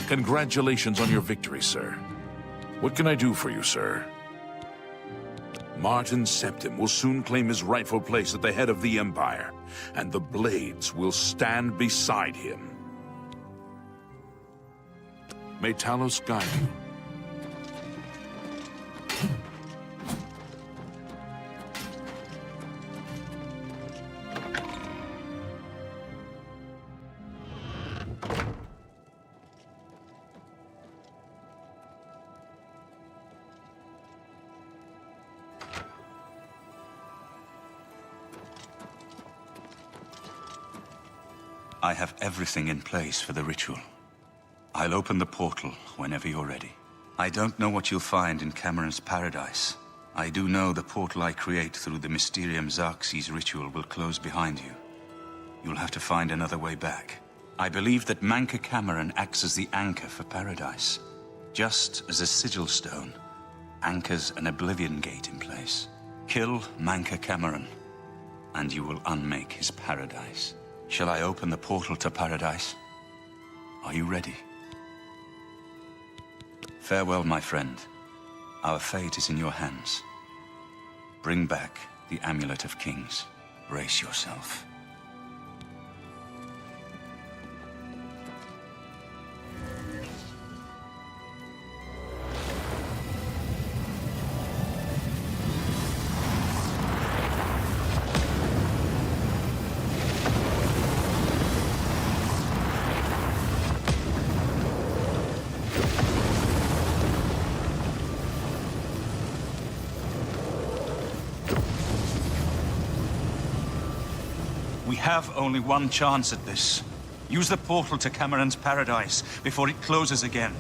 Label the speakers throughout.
Speaker 1: Congratulations on your victory, sir. What can I do for you, sir? Martin Septim will soon claim his rightful place at the head of the Empire, and the Blades will stand beside him. May Talos guide you.
Speaker 2: I have everything in place for the ritual. I'll open the portal whenever you're ready. I don't know what you'll find in Cameron's paradise. I do know the portal I create through the Mysterium Xarxes ritual will close behind you. You'll have to find another way back. I believe that Manca Cameron acts as the anchor for paradise, just as a sigil stone anchors an Oblivion gate in place. Kill Manca Cameron, and you will unmake his paradise. Shall I open the portal to paradise? Are you ready? Farewell, my friend. Our fate is in your hands. Bring back the Amulet of Kings. Brace yourself. We have only one chance at this. Use the portal to Cameron's paradise before it closes again.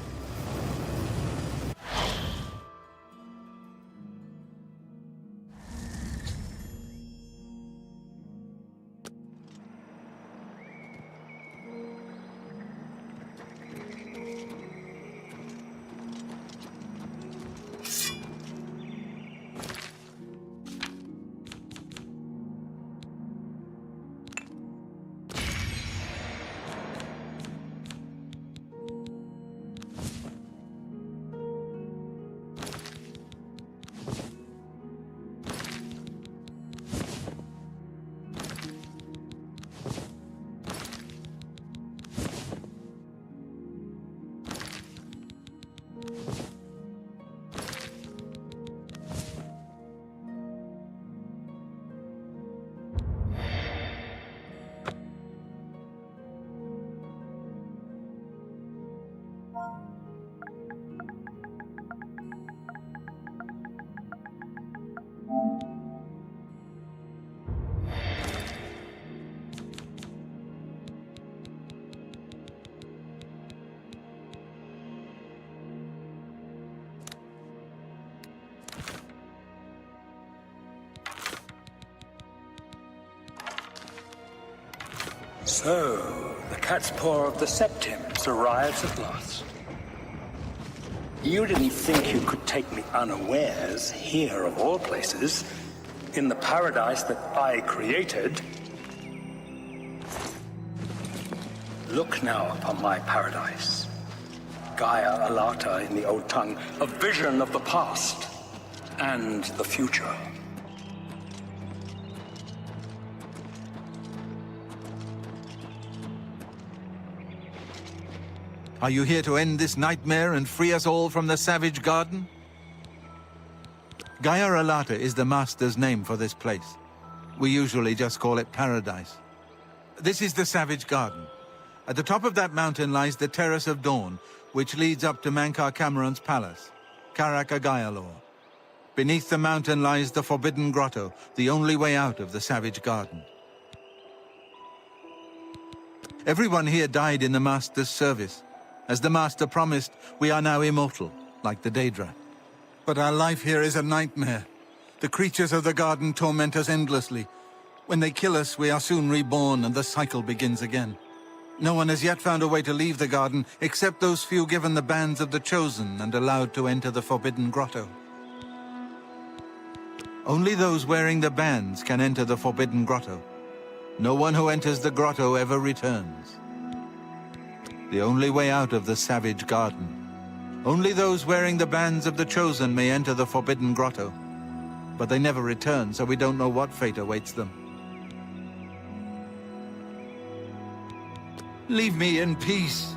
Speaker 3: So, the cat's paw of the Septims arrives at last. You didn't think you could take me unawares here, of all places, in the paradise that I created. Look now upon my paradise. Gaia Alata in the old tongue, a vision of the past and the future.
Speaker 4: Are you here to end this nightmare and free us all from the Savage Garden? Gaia Alata is the Master's name for this place. We usually just call it Paradise. This is the Savage Garden. At the top of that mountain lies the Terrace of Dawn, which leads up to Manca Cameron's palace, Karaka Gaialor. Beneath the mountain lies the Forbidden Grotto, the only way out of the Savage Garden. Everyone here died in the Master's service. As the Master promised, we are now immortal, like the Daedra. But our life here is a nightmare. The creatures of the garden torment us endlessly. When they kill us, we are soon reborn and the cycle begins again. No one has yet found a way to leave the garden, except those few given the bands of the Chosen and allowed to enter the Forbidden Grotto. Only those wearing the bands can enter the Forbidden Grotto. No one who enters the grotto ever returns. the only way out of the savage garden. Only those wearing the bands of the Chosen may enter the Forbidden Grotto. But they never return, so we don't know what fate awaits them. Leave me in peace.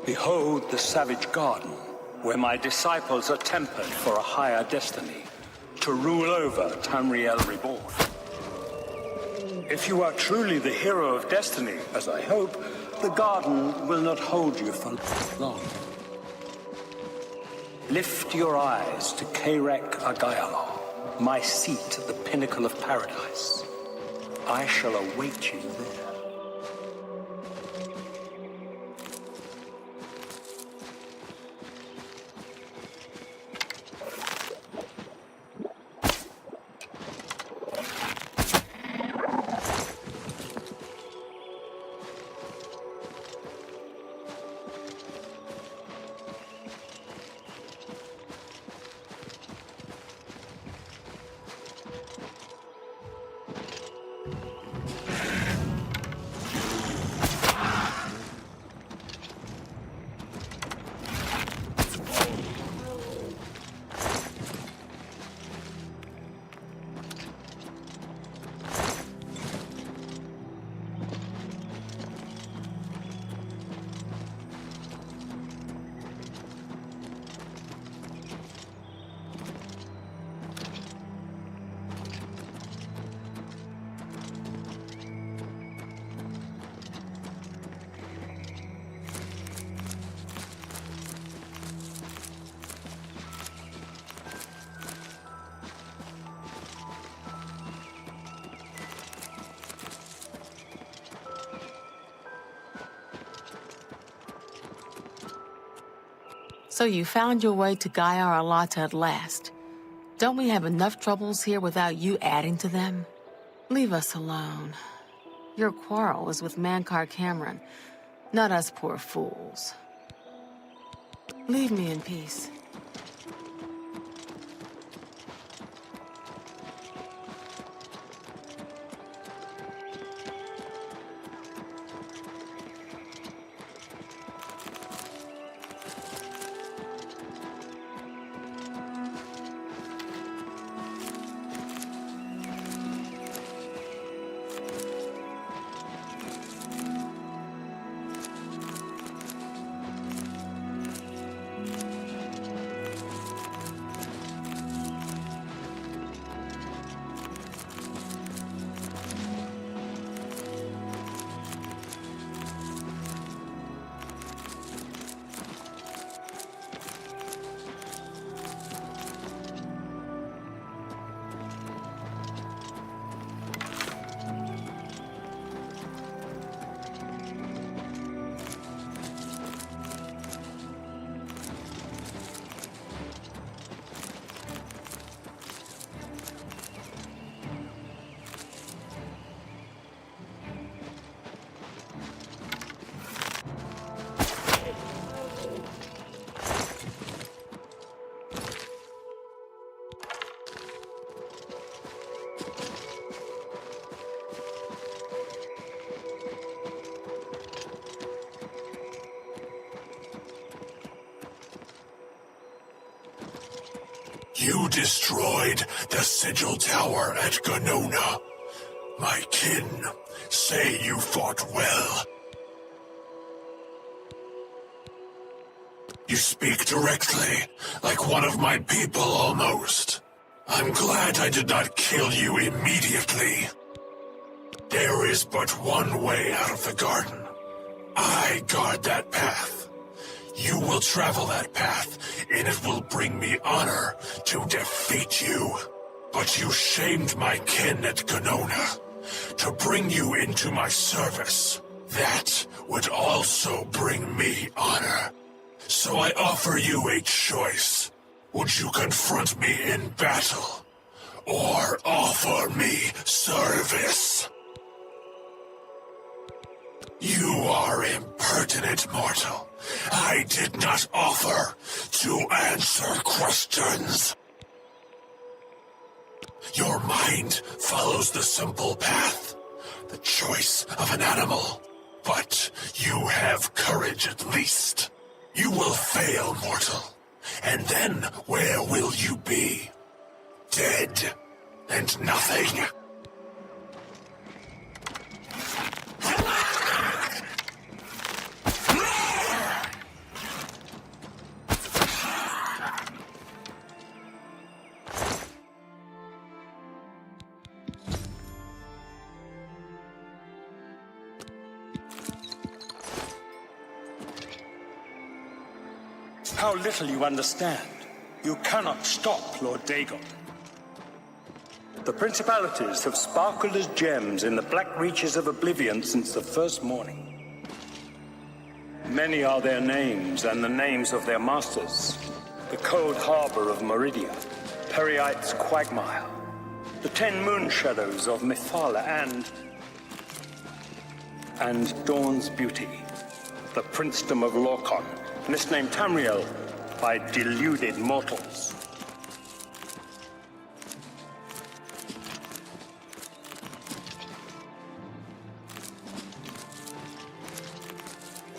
Speaker 3: Behold the savage garden, where my disciples are tempered for a higher destiny, to rule over Tamriel Reborn. If you are truly the hero of destiny, as I hope, the garden will not hold you for long. Lift your eyes to Kairek Agayalon, my seat at the pinnacle of paradise. I shall await you there.
Speaker 5: So you found your way to Gaiar Alata at last. Don't we have enough troubles here without you adding to them? Leave us alone. Your quarrel is with Mankar Cameron, not us poor fools. Leave me in peace.
Speaker 6: You destroyed the Sigil Tower at Ganona. My kin say you fought well. You speak directly, like one of my people almost. I'm glad I did not kill you immediately. There is but one way out of the garden. I guard that path. You will travel that path, and it will bring me honor to defeat you. But you shamed my kin at Ganona. To bring you into my service, that would also bring me honor. So I offer you a choice. Would you confront me in battle, or offer me service? You are impertinent, mortal. I did not offer to answer questions. Your mind follows the simple path, the choice of an animal. But you have courage at least. You will fail, mortal. And then where will you be? Dead and nothing.
Speaker 3: How little you understand. You cannot stop Lord Dagon. The principalities have sparkled as gems in the black reaches of Oblivion since the first morning. Many are their names and the names of their masters. The cold harbor of Meridia, Periite's quagmire, the 10 moon shadows of Mephala, and Dawn's beauty, the princedom of Lorkon, misnamed Tamriel by deluded mortals.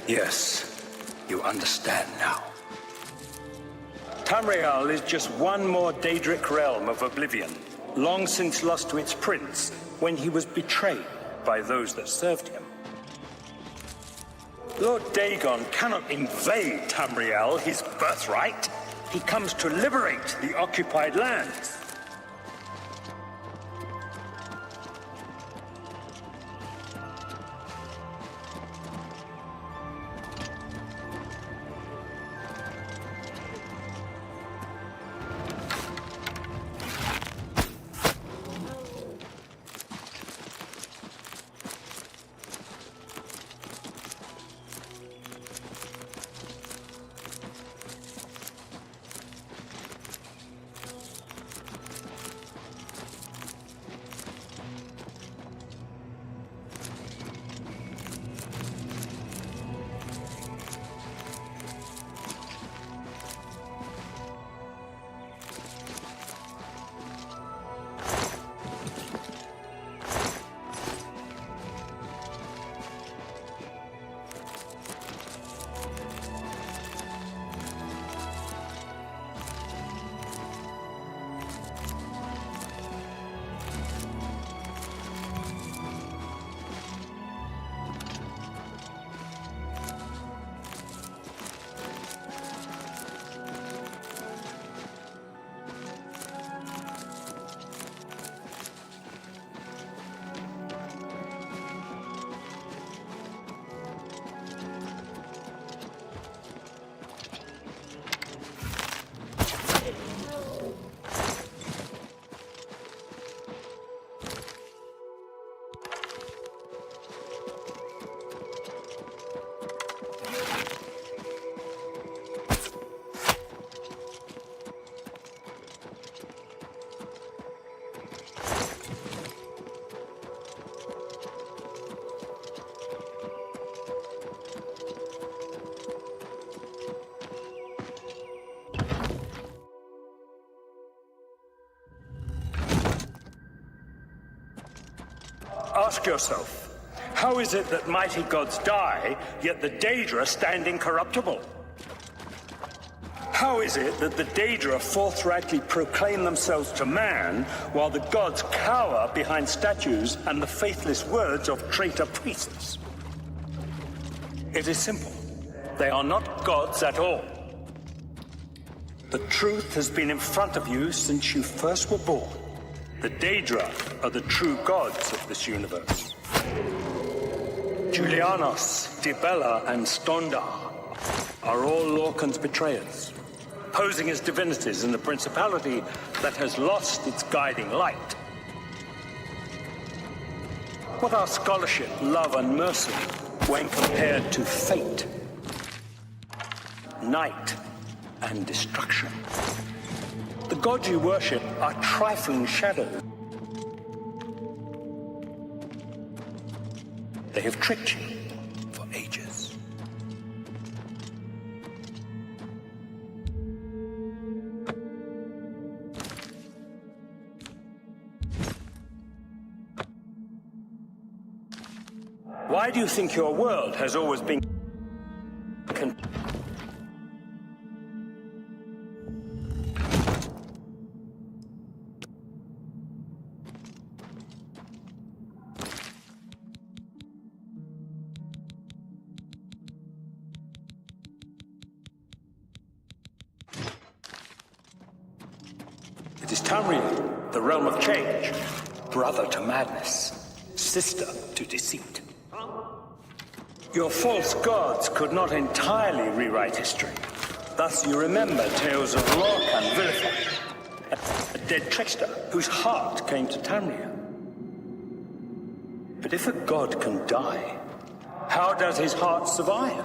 Speaker 3: Yes, you understand now. Tamriel is just one more Daedric realm of Oblivion, long since lost to its prince when he was betrayed by those that served him. Lord Dagon cannot invade Tamriel, his birthright. He comes to liberate the occupied lands. Ask yourself, how is it that mighty gods die, yet the Daedra stand incorruptible? How is it that the Daedra forthrightly proclaim themselves to man, while the gods cower behind statues and the faithless words of traitor priests? It is simple. They are not gods at all. The truth has been in front of you since you first were born. The Daedra are the true gods of this universe. Julianos, Dibella, and Stondar are all Lorcan's betrayers, posing as divinities in a principality that has lost its guiding light. What are scholarship, love, and mercy when compared to fate, night, and destruction? The gods you worship are trifling shadows. They have tricked you for ages. Why do you think your world has always been It is Tamriel, the realm of change, brother to madness, sister to deceit. Your false gods could not entirely rewrite history. Thus you remember tales of Lorcan vilified, a dead trickster whose heart came to Tamriel. But if a god can die, how does his heart survive?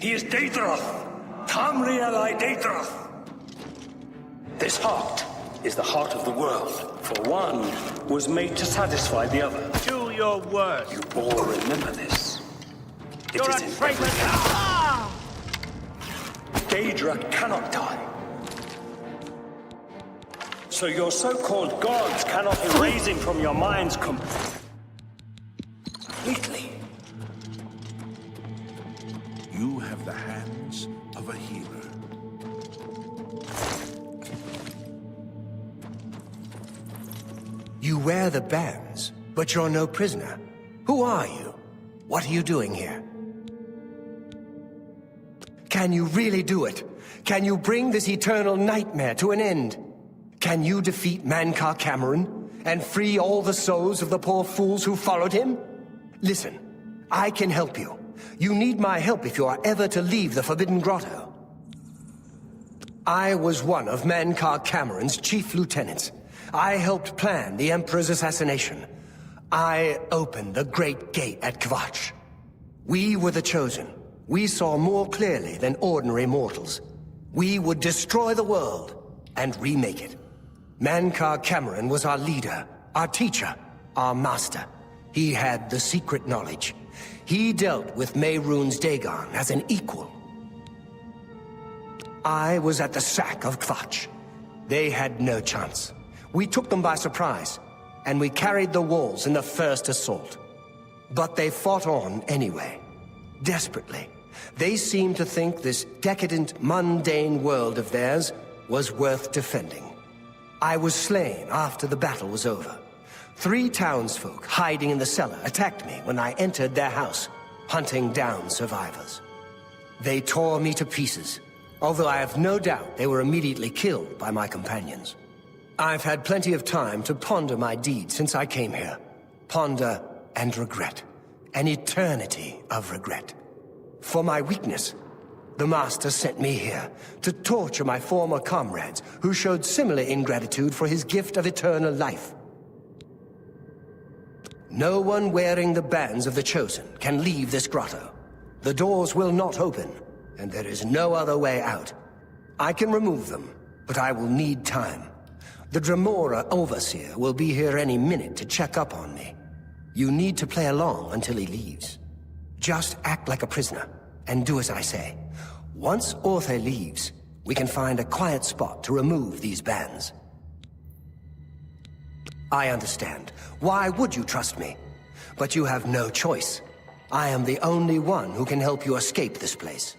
Speaker 3: He is Daedroth, Tamriel I Daedroth. This heart is the heart of the world, for one was made to satisfy the other.
Speaker 7: Do your worst.
Speaker 3: You all remember this.
Speaker 7: You're a traitor. Ah!
Speaker 3: Daedra cannot die. So your so-called gods cannot erase him from your minds completely.
Speaker 1: You have the hands of a healer.
Speaker 8: You wear the bands, but you're no prisoner. Who are you? What are you doing here? Can you really do it? Can you bring this eternal nightmare to an end? Can you defeat Mankar Cameron and free all the souls of the poor fools who followed him? Listen, I can help you. You need my help if you are ever to leave the Forbidden Grotto. I was one of Mankar Cameron's chief lieutenants. I helped plan the Emperor's assassination. I opened the Great Gate at Kvatch. We were the chosen. We saw more clearly than ordinary mortals. We would destroy the world and remake it. Mankar Cameron was our leader, our teacher, our master. He had the secret knowledge. He dealt with Mehrunes Dagon as an equal. I was at the sack of Kvatch. They had no chance. We took them by surprise, and we carried the walls in the first assault. But they fought on anyway, desperately. They seemed to think this decadent, mundane world of theirs was worth defending. I was slain after the battle was over. 3 townsfolk hiding in the cellar attacked me when I entered their house, hunting down survivors. They tore me to pieces, although I have no doubt they were immediately killed by my companions. I've had plenty of time to ponder my deeds since I came here. Ponder and regret. An eternity of regret. For my weakness, the Master sent me here to torture my former comrades who showed similar ingratitude for his gift of eternal life. No one wearing the bands of the Chosen can leave this grotto. The doors will not open, and there is no other way out. I can remove them, but I will need time. The Dremora Overseer will be here any minute to check up on me. You need to play along until he leaves. Just act like a prisoner, and do as I say. Once Orthe leaves, we can find a quiet spot to remove these bands. I understand. Why would you trust me? But you have no choice. I am the only one who can help you escape this place.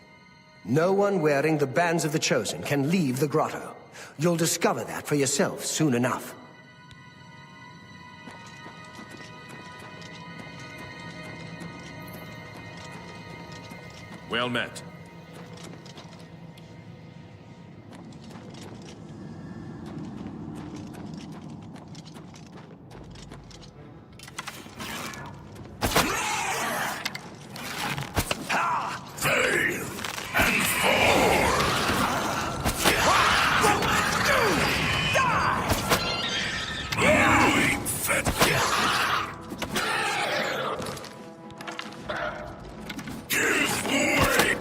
Speaker 8: No one wearing the bands of the Chosen can leave the grotto. You'll discover that for yourself soon enough.
Speaker 6: Well met. Fail and fall. Blowing fetish. Give way.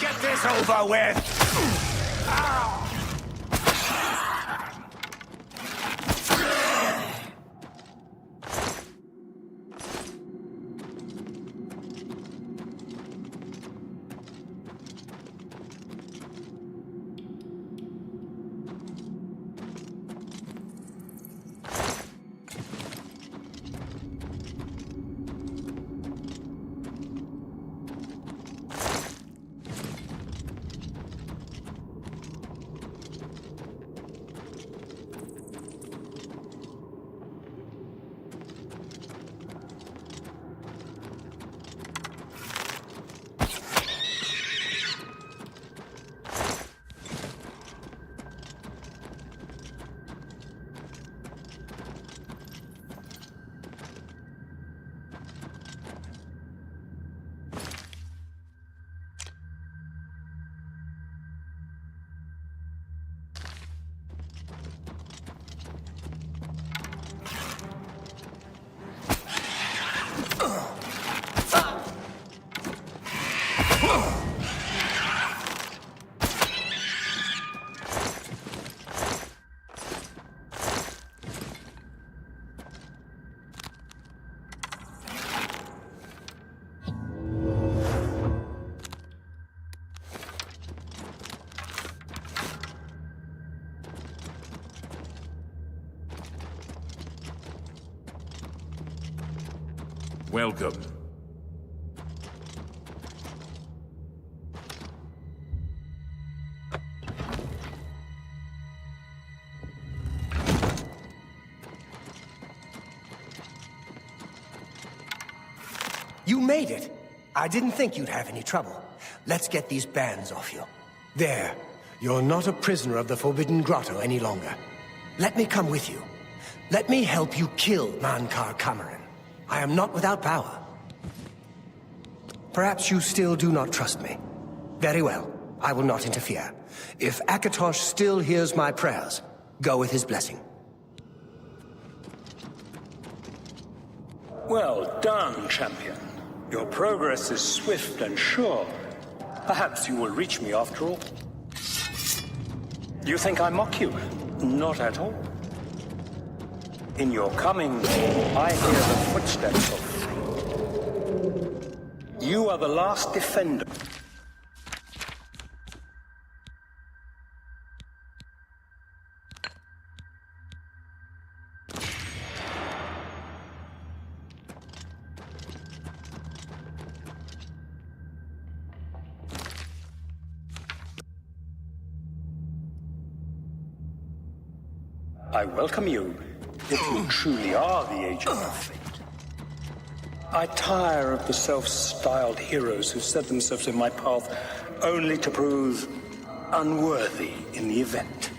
Speaker 7: Get this over with!
Speaker 1: Welcome.
Speaker 8: You made it! I didn't think you'd have any trouble. Let's get these bands off you. There. You're not a prisoner of the Forbidden Grotto any longer. Let me come with you. Let me help you kill Mankar Cameron. I am not without power. Perhaps you still do not trust me. Very well. I will not interfere. If Akatosh still hears my prayers, go with his blessing.
Speaker 3: Well done, champion. Your progress is swift and sure. Perhaps you will reach me after all. You think I mock you? Not at all. In your coming, I hear the footsteps of fate. You are the last defender. I welcome you, if you truly are the agent of fate. I tire of the self-styled heroes who set themselves in my path only to prove unworthy in the event.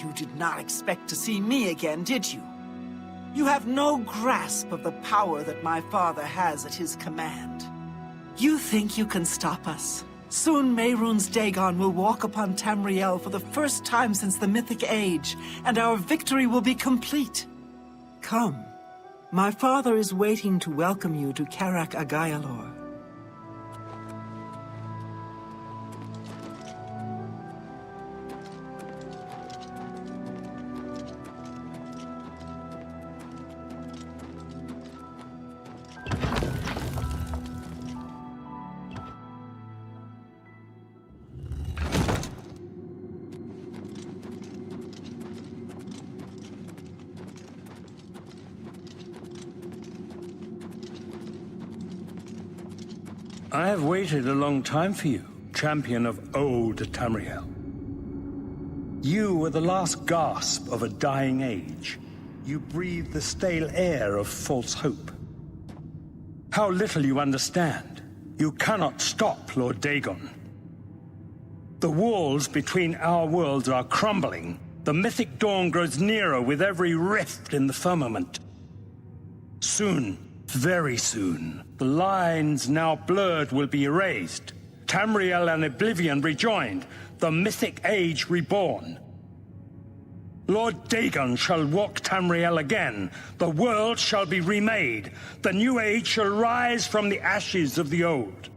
Speaker 9: You did not expect to see me again, did you? You have no grasp of the power that my father has at his command. You think you can stop us? Soon Mehrunes Dagon will walk upon Tamriel for the first time since the Mythic Age, and our victory will be complete. Come. My father is waiting to welcome you to Karak Agayalor.
Speaker 3: I have waited a long time for you, champion of old Tamriel. You were the last gasp of a dying age. You breathed the stale air of false hope. How little you understand. You cannot stop Lord Dagon. The walls between our worlds are crumbling. The mythic dawn grows nearer with every rift in the firmament. Soon, very soon, the lines now blurred will be erased. Tamriel and Oblivion rejoined, the Mythic Age reborn. Lord Dagon shall walk Tamriel again. The world shall be remade. The new age shall rise from the ashes of the old.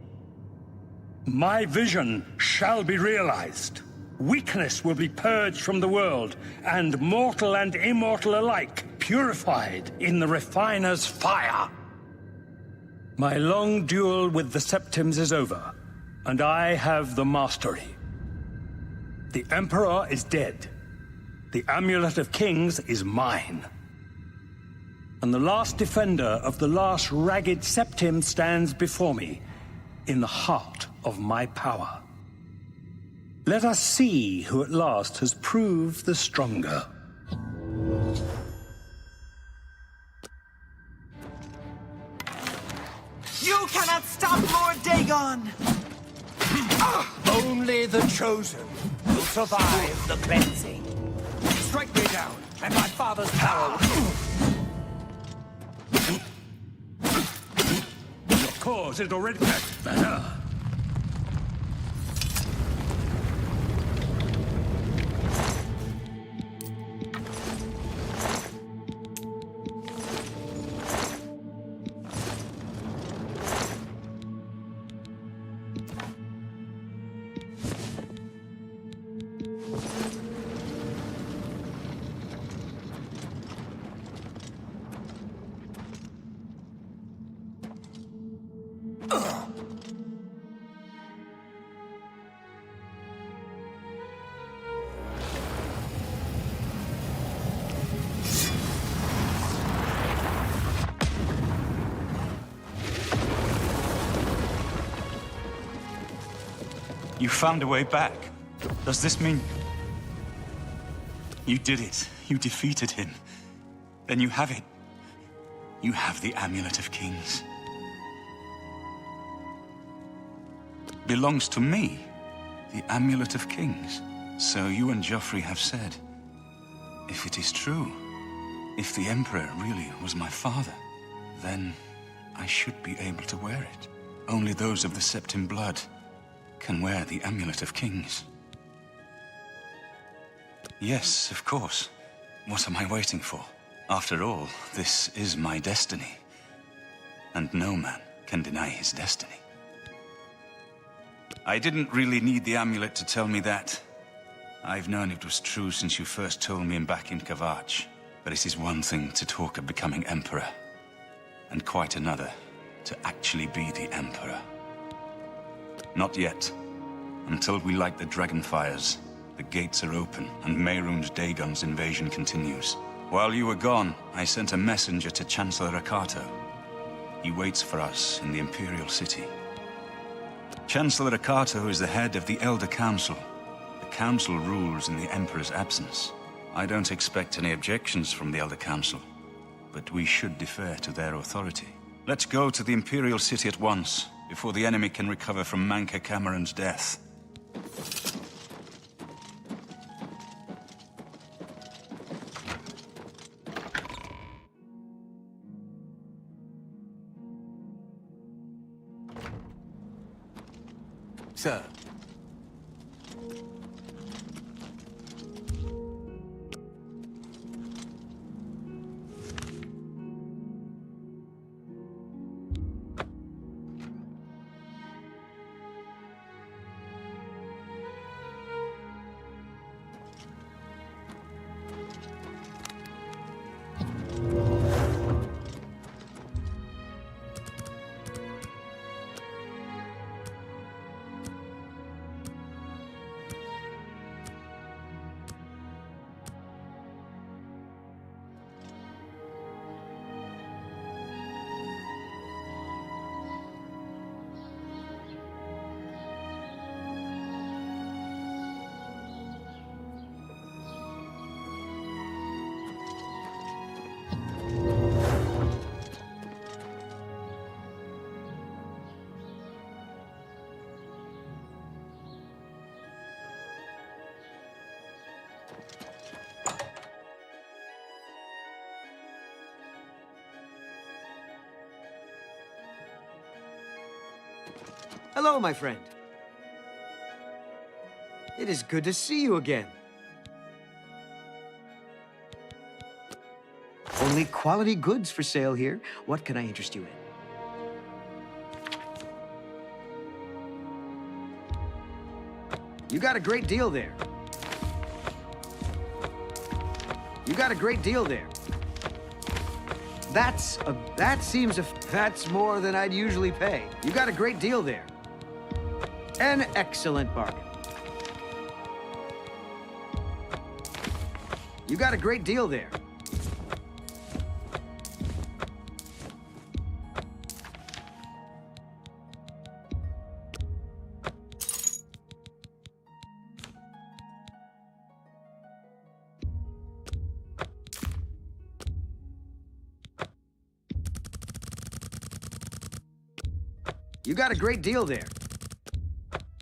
Speaker 3: My vision shall be realized. Weakness will be purged from the world, and mortal and immortal alike purified in the refiner's fire. My long duel with the Septims is over, and I have the mastery. The Emperor is dead. The Amulet of Kings is mine. And the last defender of the last ragged septim stands before me, in the heart of my power. Let us see who at last has proved the stronger.
Speaker 9: You cannot stop Lord Dagon!
Speaker 7: Only the chosen will survive the cleansing. Strike me down, and my father's power
Speaker 3: Your cause is already better.
Speaker 2: You found a way back. Does this mean... You did it. You defeated him. Then you have it. You have the Amulet of Kings. Belongs to me. The Amulet of Kings. So you and Joffrey have said. If it is true, if the Emperor really was my father, then I should be able to wear it. Only those of the Septim blood can wear the Amulet of Kings. Yes, of course. What am I waiting for? After all, this is my destiny. And no man can deny his destiny. I didn't really need the amulet to tell me that. I've known it was true since you first told me back in Kavach. But it is one thing to talk of becoming Emperor, and quite another to actually be the Emperor. Not yet. Until we light the Dragonfires, the gates are open, and Mehrunes Dagon's invasion continues. While you were gone, I sent a messenger to Chancellor Akato. He waits for us in the Imperial City. Chancellor Akato is the head of the Elder Council. The Council rules in the Emperor's absence. I don't expect any objections from the Elder Council, but we should defer to their authority. Let's go to the Imperial City at once, before the enemy can recover from Manca Cameron's death.
Speaker 4: Sir.
Speaker 10: Hello, my friend. It is good to see you again. Only quality goods for sale here. What can I interest you in? You got a great deal there. You got a great deal there. That's more than I'd usually pay. You got a great deal there. An excellent bargain. You got a great deal there. You got a great deal there.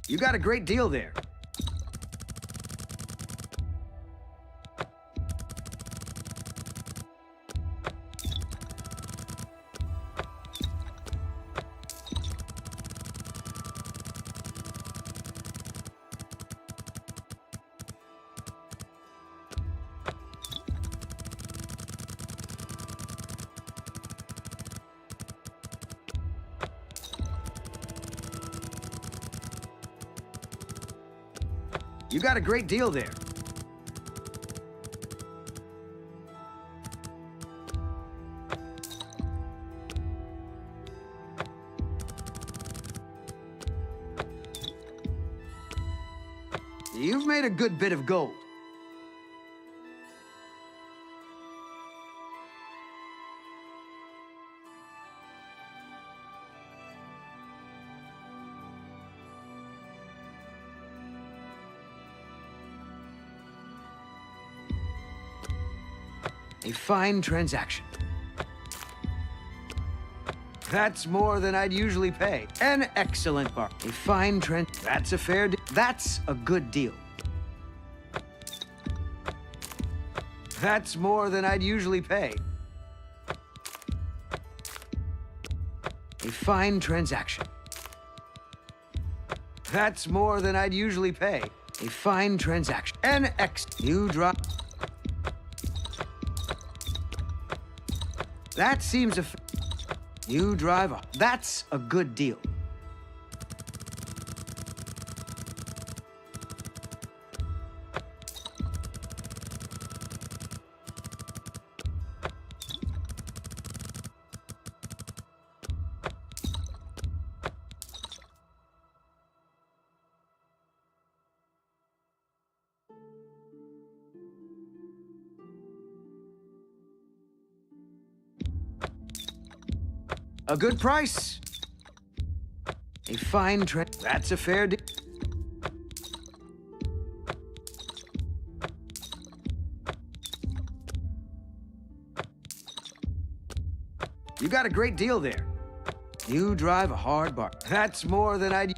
Speaker 10: You got a great deal there. You got a great deal there. You've made a good bit of gold. A fine transaction. That's more than I'd usually pay. An excellent bar. A fine That's a fair deal. That's a good deal. That's more than I'd usually pay. A fine transaction. That's more than I'd usually pay. A fine transaction. You drop. That seems You drive a... That's a good deal. A good price. A fine That's a fair deal. You got a great deal there. You drive a hard bar. That's more than I'd...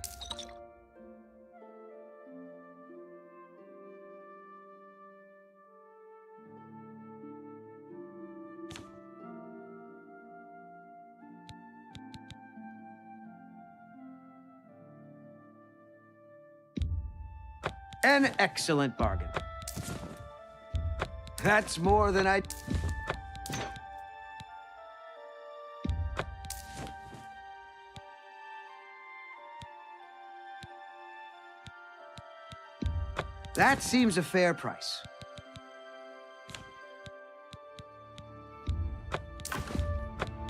Speaker 10: An excellent bargain. That's more than I'd... That seems a fair price.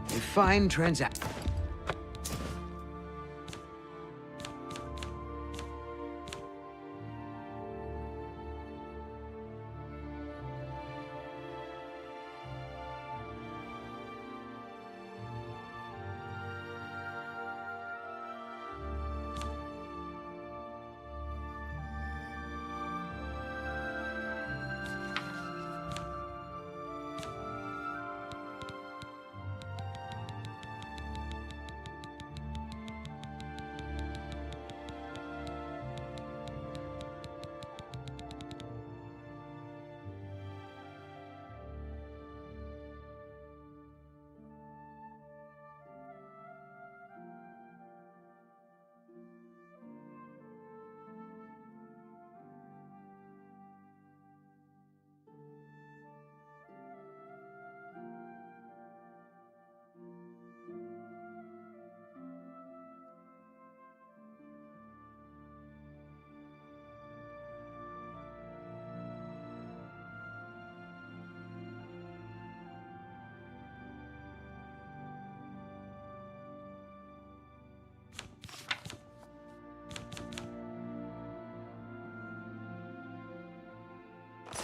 Speaker 10: A fine transaction.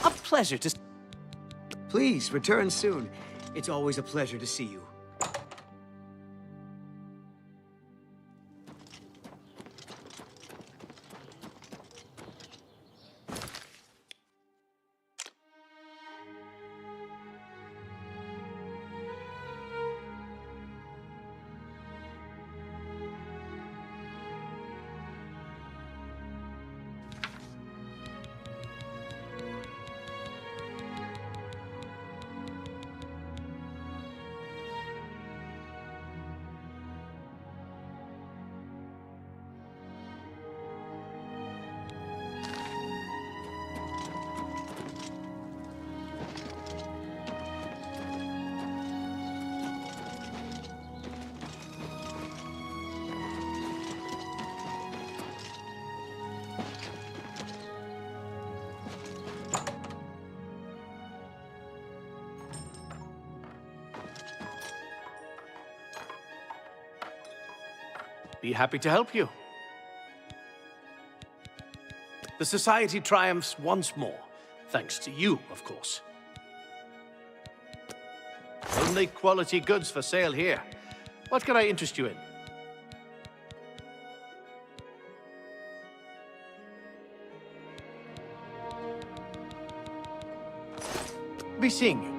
Speaker 7: A pleasure to...
Speaker 10: Please, return soon. It's always a pleasure to see you.
Speaker 11: Be happy to help you. The Society triumphs once more, thanks to you, of course. Only quality goods for sale here. What can I interest you in? Be seeing you.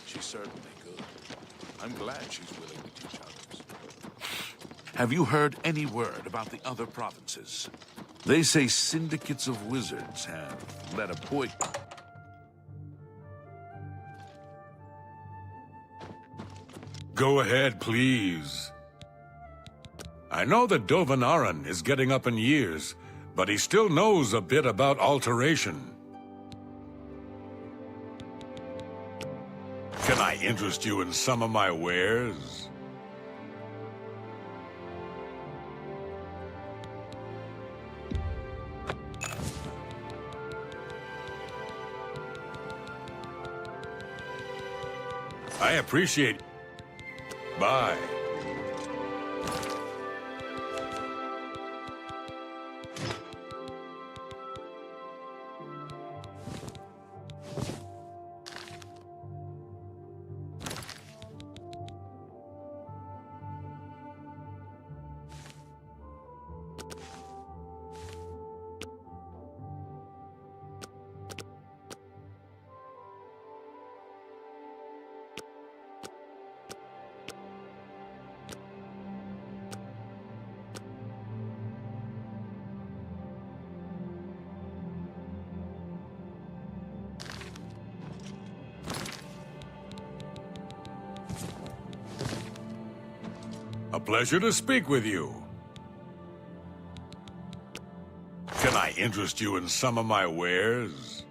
Speaker 1: She's certainly good. I'm glad she's willing to teach others. Have you heard any word about the other provinces? They say syndicates of wizards have led a
Speaker 6: Go ahead, please. I know that Dovanaran is getting up in years, but he still knows a bit about alteration. Can I interest you in some of my wares? I appreciate. Bye. A pleasure to speak with you. Can I interest you in some of my wares?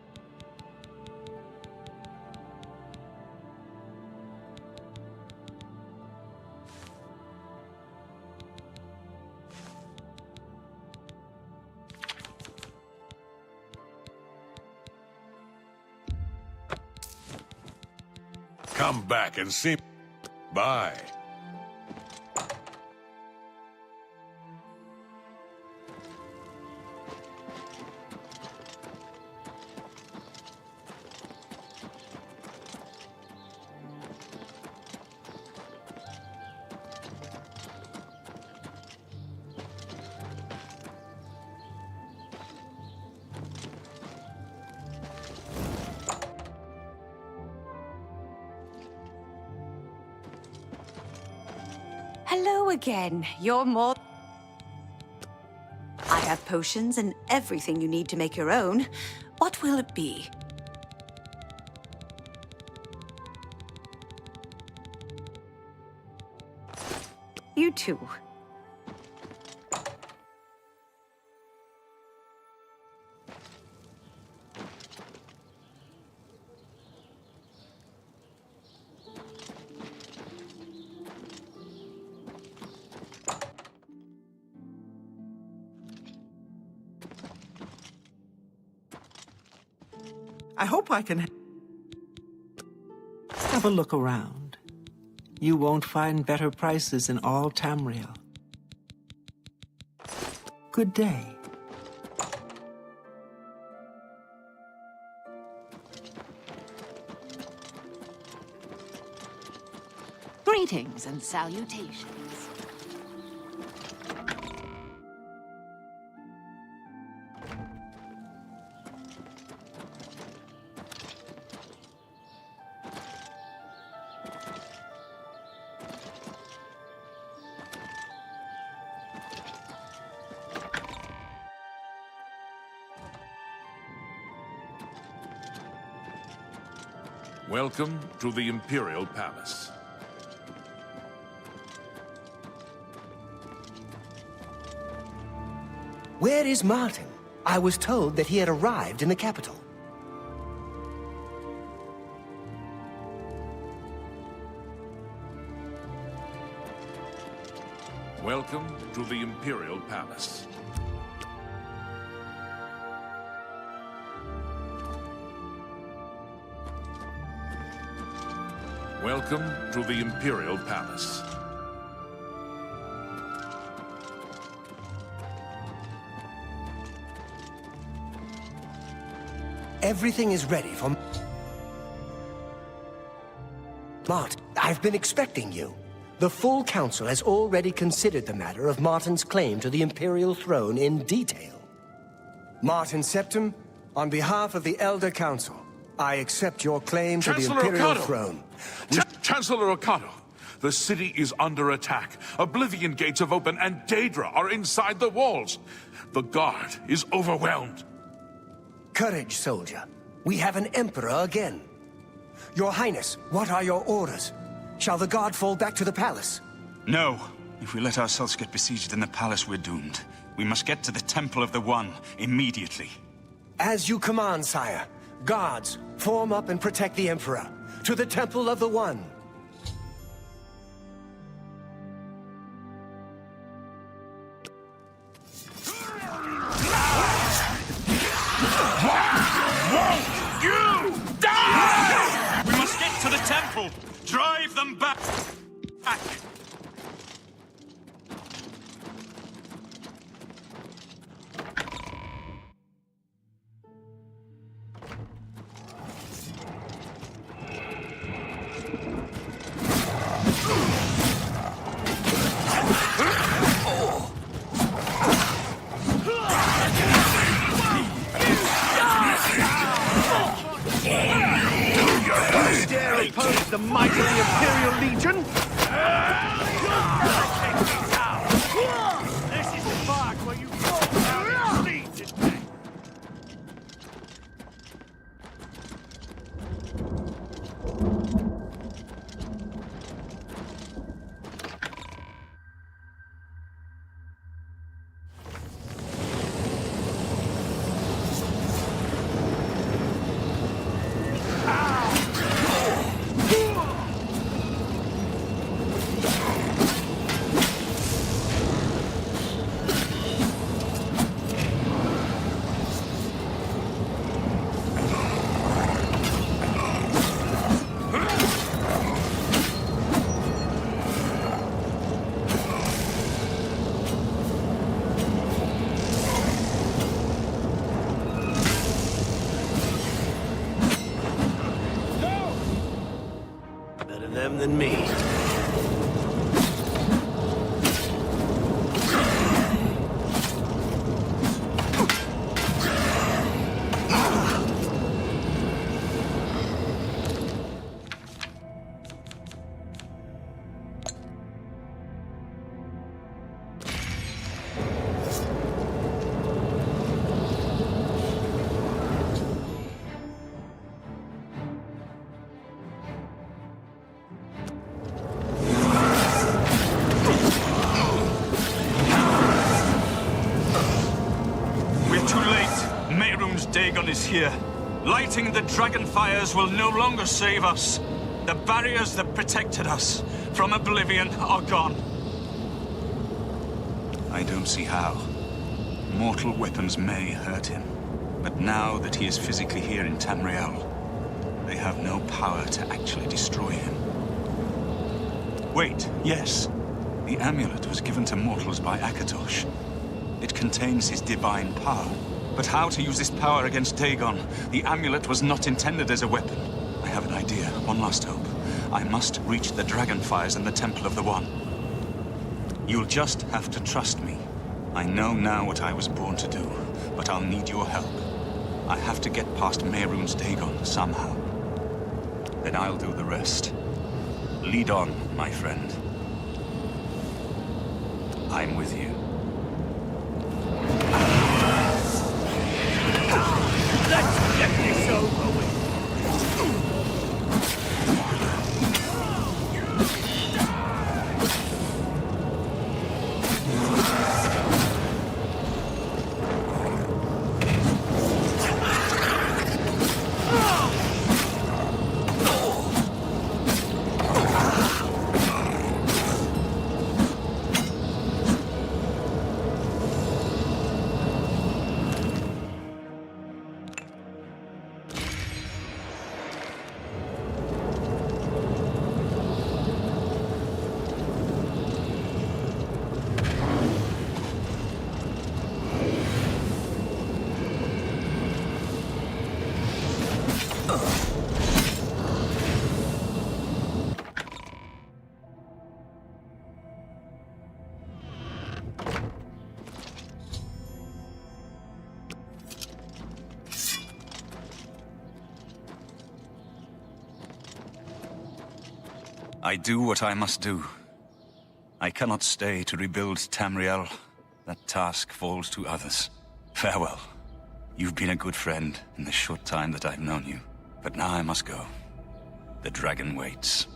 Speaker 6: Come back and see. Bye.
Speaker 12: Hello again. You're more... I have potions and everything you need to make your own. What will it be? You too.
Speaker 9: I hope I can have a look around. You won't find better prices in all Tamriel. Good day.
Speaker 13: Greetings and salutations.
Speaker 1: Welcome to the Imperial Palace.
Speaker 8: Where is Martin? I was told that he had arrived in the capital.
Speaker 1: Welcome to the Imperial Palace. Welcome to the Imperial Palace.
Speaker 8: Everything is ready for... Martin, I've been expecting you. The full council has already considered the matter of Martin's claim to the Imperial throne in detail. Martin Septim, on behalf of the Elder Council, I accept your claim to the Imperial throne.
Speaker 1: Chancellor Okado, the city is under attack. Oblivion gates have opened and Daedra are inside the walls. The guard is overwhelmed.
Speaker 8: Courage, soldier. We have an emperor again. Your Highness, what are your orders? Shall the guard fall back to the palace?
Speaker 2: No. If we let ourselves get besieged in the palace, we're doomed. We must get to the Temple of the One immediately.
Speaker 8: As you command, sire. Guards, form up and protect the Emperor. To the Temple of the One.
Speaker 2: You die! We must get to the temple! Drive them back!
Speaker 11: Dare oppose the might of the Imperial Legion? This is the part where you fall down and bleed to death. Them than me.
Speaker 2: Dagon is here. Lighting the dragon fires will no longer save us. The barriers that protected us from Oblivion are gone. I don't see how. Mortal weapons may hurt him, but now that he is physically here in Tamriel, they have no power to actually destroy him. Wait, yes. The amulet was given to mortals by Akatosh. It contains his divine power. But how to use this power against Dagon? The amulet was not intended as a weapon. I have an idea, one last hope. I must reach the Dragonfires and the Temple of the One. You'll just have to trust me. I know now what I was born to do, but I'll need your help. I have to get past Mehrunes Dagon somehow. Then I'll do the rest. Lead on, my friend. I'm with you.
Speaker 7: Let's get this over with.
Speaker 2: I do what I must do. I cannot stay to rebuild Tamriel. That task falls to others. Farewell. You've been a good friend in the short time that I've known you. But now I must go. The dragon waits.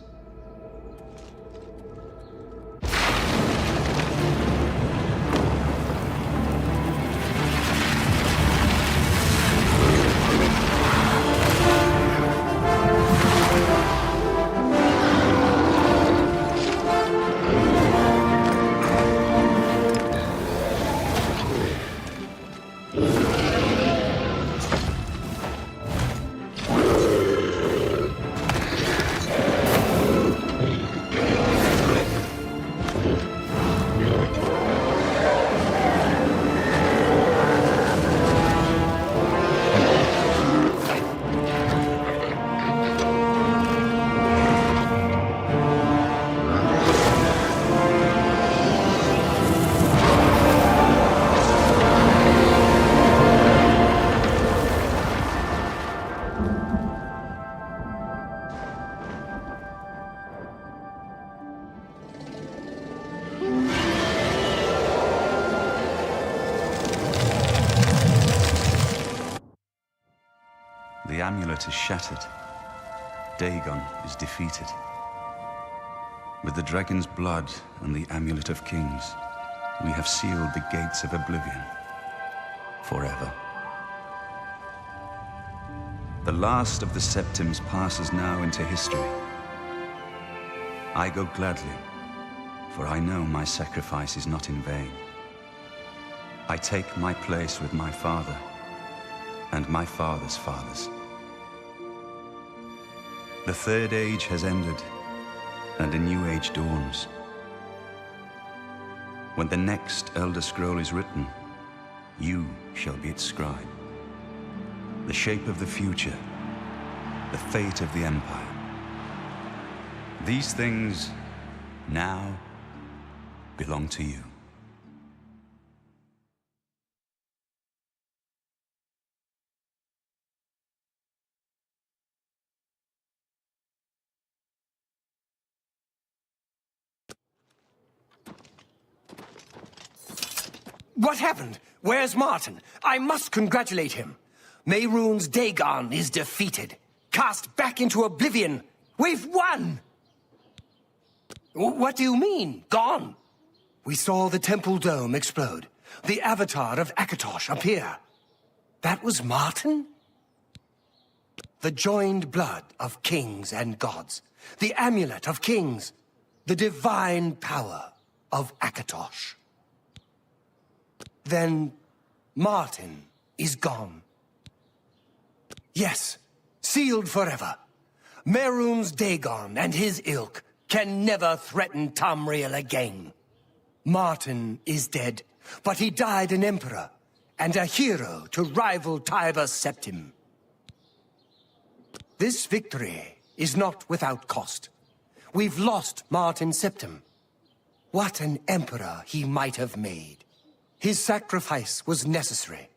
Speaker 2: The amulet is shattered. Dagon is defeated. With the dragon's blood and the Amulet of Kings, we have sealed the gates of oblivion forever. The last of the Septims passes now into history. I go gladly, for I know my sacrifice is not in vain. I take my place with my father and my father's fathers. The Third Age has ended, and a new age dawns. When the next Elder Scroll is written, you shall be its scribe. The shape of the future, the fate of the Empire. These things now belong to you.
Speaker 8: What happened? Where's Martin? I must congratulate him. Mehrunes Dagon is defeated. Cast back into oblivion. We've won! What do you mean, gone? We saw the temple dome explode. The avatar of Akatosh appear. That was Martin? The joined blood of kings and gods. The amulet of kings. The divine power of Akatosh. Then, Martin is gone. Yes, sealed forever. Mehrunes Dagon and his ilk can never threaten Tamriel again. Martin is dead, but he died an emperor and a hero to rival Tiber Septim. This victory is not without cost. We've lost Martin Septim. What an emperor he might have made. His sacrifice was necessary,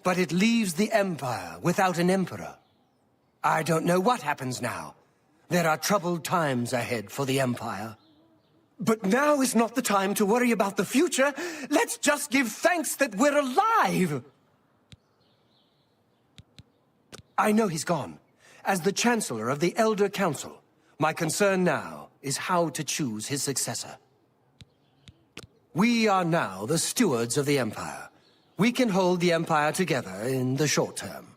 Speaker 8: but it leaves the Empire without an emperor. I don't know what happens now. There are troubled times ahead for the Empire. But now is not the time to worry about the future. Let's just give thanks that we're alive! I know he's gone. As the Chancellor of the Elder Council, my concern now is how to choose his successor. We are now the stewards of the Empire. We can hold the Empire together in the short term.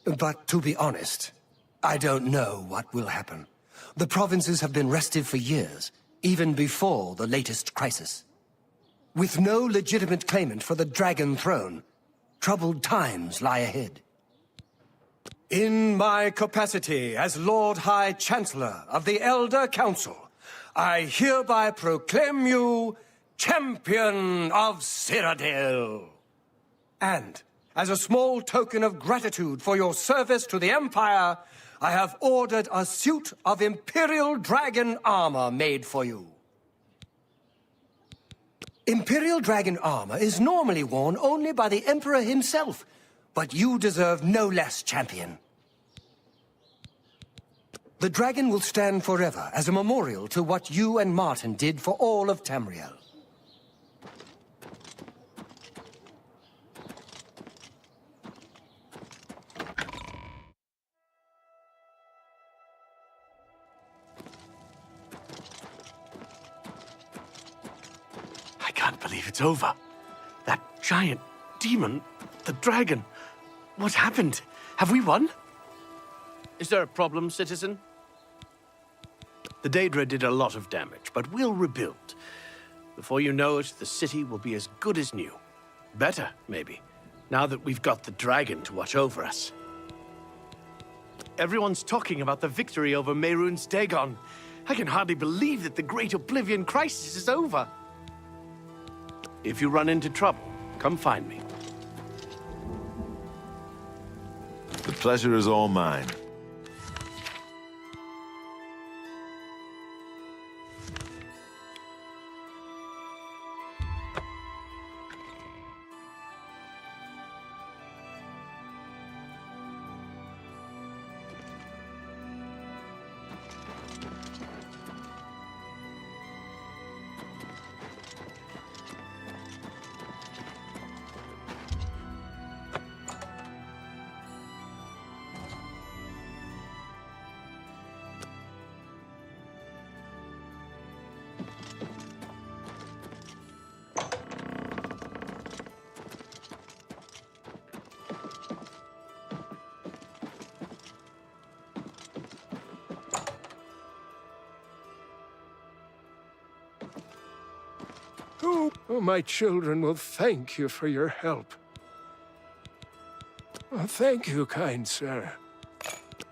Speaker 8: But to be honest, I don't know what will happen. The provinces have been restive for years, even before the latest crisis. With no legitimate claimant for the Dragon Throne, troubled times lie ahead. In my capacity as Lord High Chancellor of the Elder Council, I hereby proclaim you Champion of Cyrodiil. And, as a small token of gratitude for your service to the Empire, I have ordered a suit of Imperial Dragon armor made for you. Imperial Dragon armor is normally worn only by the Emperor himself, but you deserve no less, champion. The dragon will stand forever as a memorial to what you and Martin did for all of Tamriel.
Speaker 11: I can't believe it's over. That giant demon, the dragon. What happened? Have we won? Is there a problem, citizen? The Daedra did a lot of damage, but we'll rebuild. Before you know it, the city will be as good as new. Better, maybe, now that we've got the dragon to watch over us. Everyone's talking about the victory over Mehrunes Dagon. I can hardly believe that the Great Oblivion crisis is over. If you run into trouble, come find me.
Speaker 6: The pleasure is all mine.
Speaker 14: Oh, my children will thank you for your help. Oh, thank you, kind sir.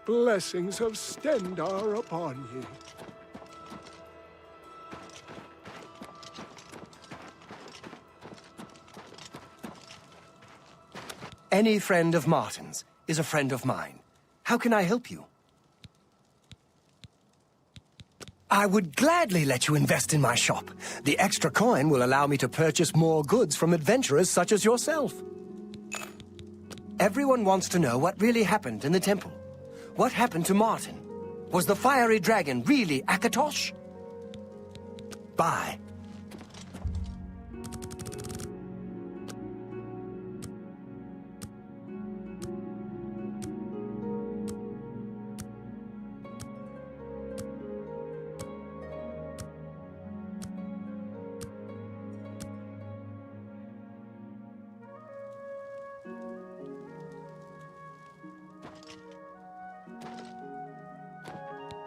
Speaker 14: Blessings of Stendarr upon you.
Speaker 8: Any friend of Martin's is a friend of mine. How can I help you? I would gladly let you invest in my shop. The extra coin will allow me to purchase more goods from adventurers such as yourself. Everyone wants to know what really happened in the temple. What happened to Martin? Was the fiery dragon really Akatosh? Bye.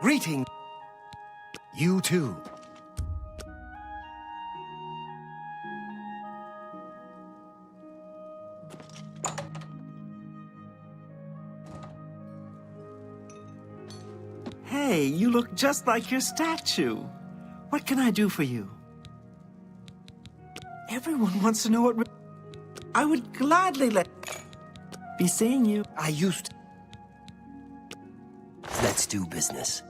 Speaker 8: Greeting. You too.
Speaker 9: Hey, you look just like your statue. What can I do for you? Everyone wants to know what... I would gladly be seeing you.
Speaker 8: I used to... Let's do business.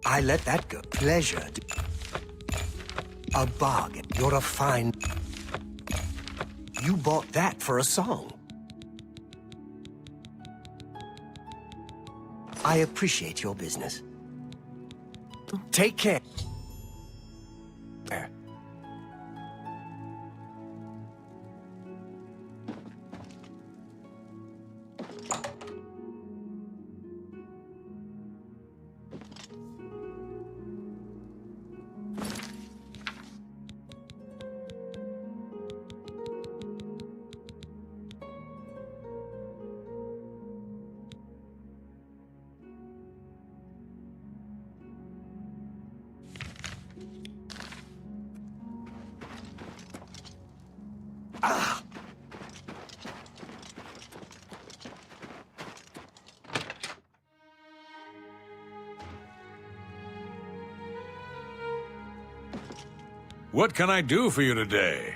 Speaker 8: I let that go. Pleasure. A bargain. You're a fine... You bought that for a song. I appreciate your business. Take care.
Speaker 1: What can I do for you today?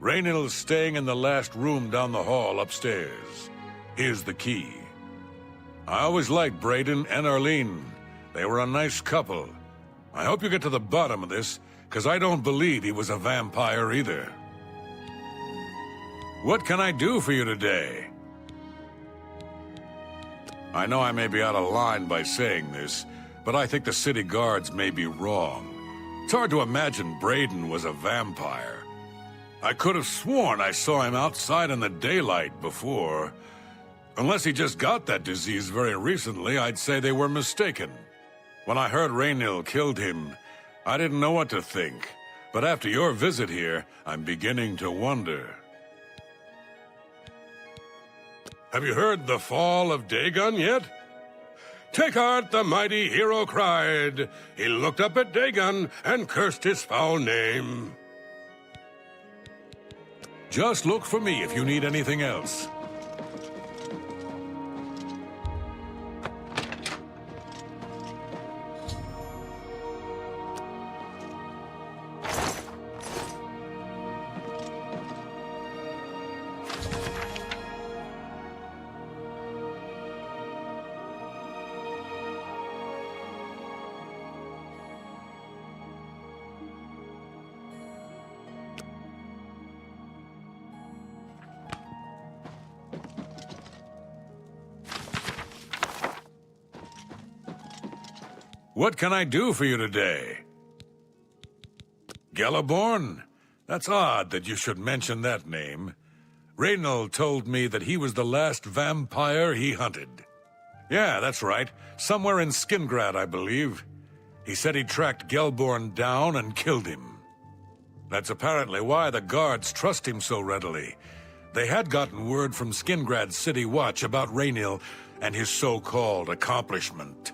Speaker 1: Raynill's staying in the last room down the hall upstairs. Here's the key. I always liked Braden and Arlene. They were a nice couple. I hope you get to the bottom of this, because I don't believe he was a vampire either. What can I do for you today? I know I may be out of line by saying this, but I think the city guards may be wrong. It's hard to imagine Braden was a vampire. I could have sworn I saw him outside in the daylight before. Unless he just got that disease very recently, I'd say they were mistaken. When I heard Raynill killed him, I didn't know what to think. But after your visit here, I'm beginning to wonder. Have you heard the fall of Dagon yet? Take heart, the mighty hero cried. He looked up at Dagon and cursed his foul name. Just look for me if you need anything else. What can I do for you today? Galaborn? That's odd that you should mention that name. Raynill told me that he was the last vampire he hunted. Yeah, that's right. Somewhere in Skingrad, I believe. He said he tracked Gelborn down and killed him. That's apparently why the guards trust him so readily. They had gotten word from Skingrad's City Watch about Raynill and his so-called accomplishment.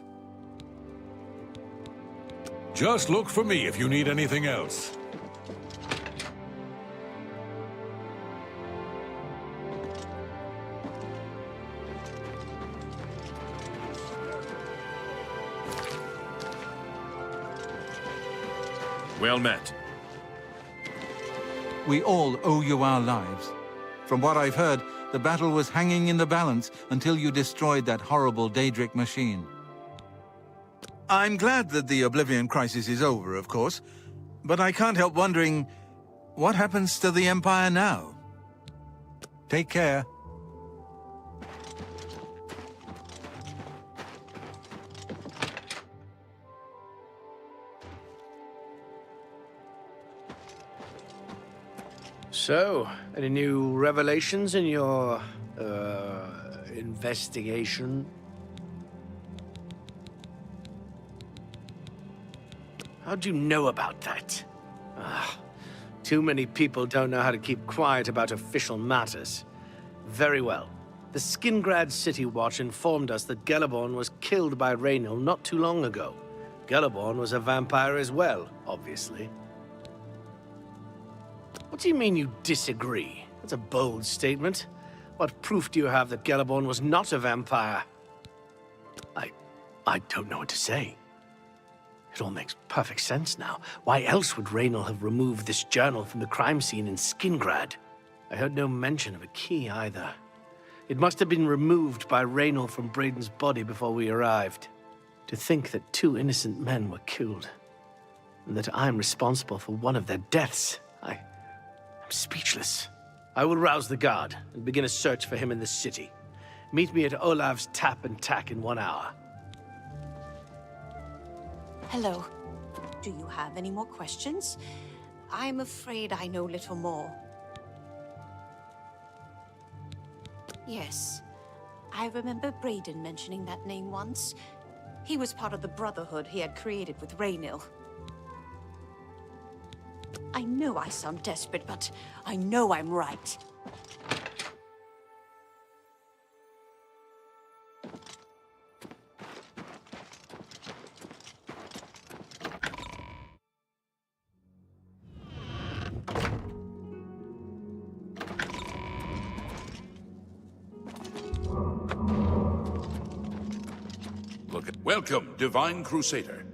Speaker 1: Just look for me if you need anything else.
Speaker 15: Well met.
Speaker 4: We all owe you our lives. From what I've heard, the battle was hanging in the balance until you destroyed that horrible Daedric machine. I'm glad that the Oblivion crisis is over, of course, but I can't help wondering, what happens to the Empire now? Take care.
Speaker 11: So, any new revelations in your, investigation? How'd you know about that? Too many people don't know how to keep quiet about official matters. Very well. The Skingrad City Watch informed us that Gellerborn was killed by Raynor not too long ago. Gellerborn was a vampire as well, obviously. What do you mean you disagree? That's a bold statement. What proof do you have that Gellerborn was not a vampire? I don't know what to say. It all makes perfect sense now. Why else would Raynor have removed this journal from the crime scene in Skingrad? I heard no mention of a key either. It must have been removed by Raynor from Braden's body before we arrived. To think that 2 innocent men were killed, and that I'm responsible for one of their deaths, I'm speechless. I will rouse the guard and begin a search for him in the city. Meet me at Olav's Tap and Tack in 1 hour.
Speaker 12: Hello. Do you have any more questions? I'm afraid I know little more. Yes. I remember Braden mentioning that name once. He was part of the Brotherhood he had created with Raynor. I know I sound desperate, but I know I'm right.
Speaker 1: Welcome, Divine Crusader.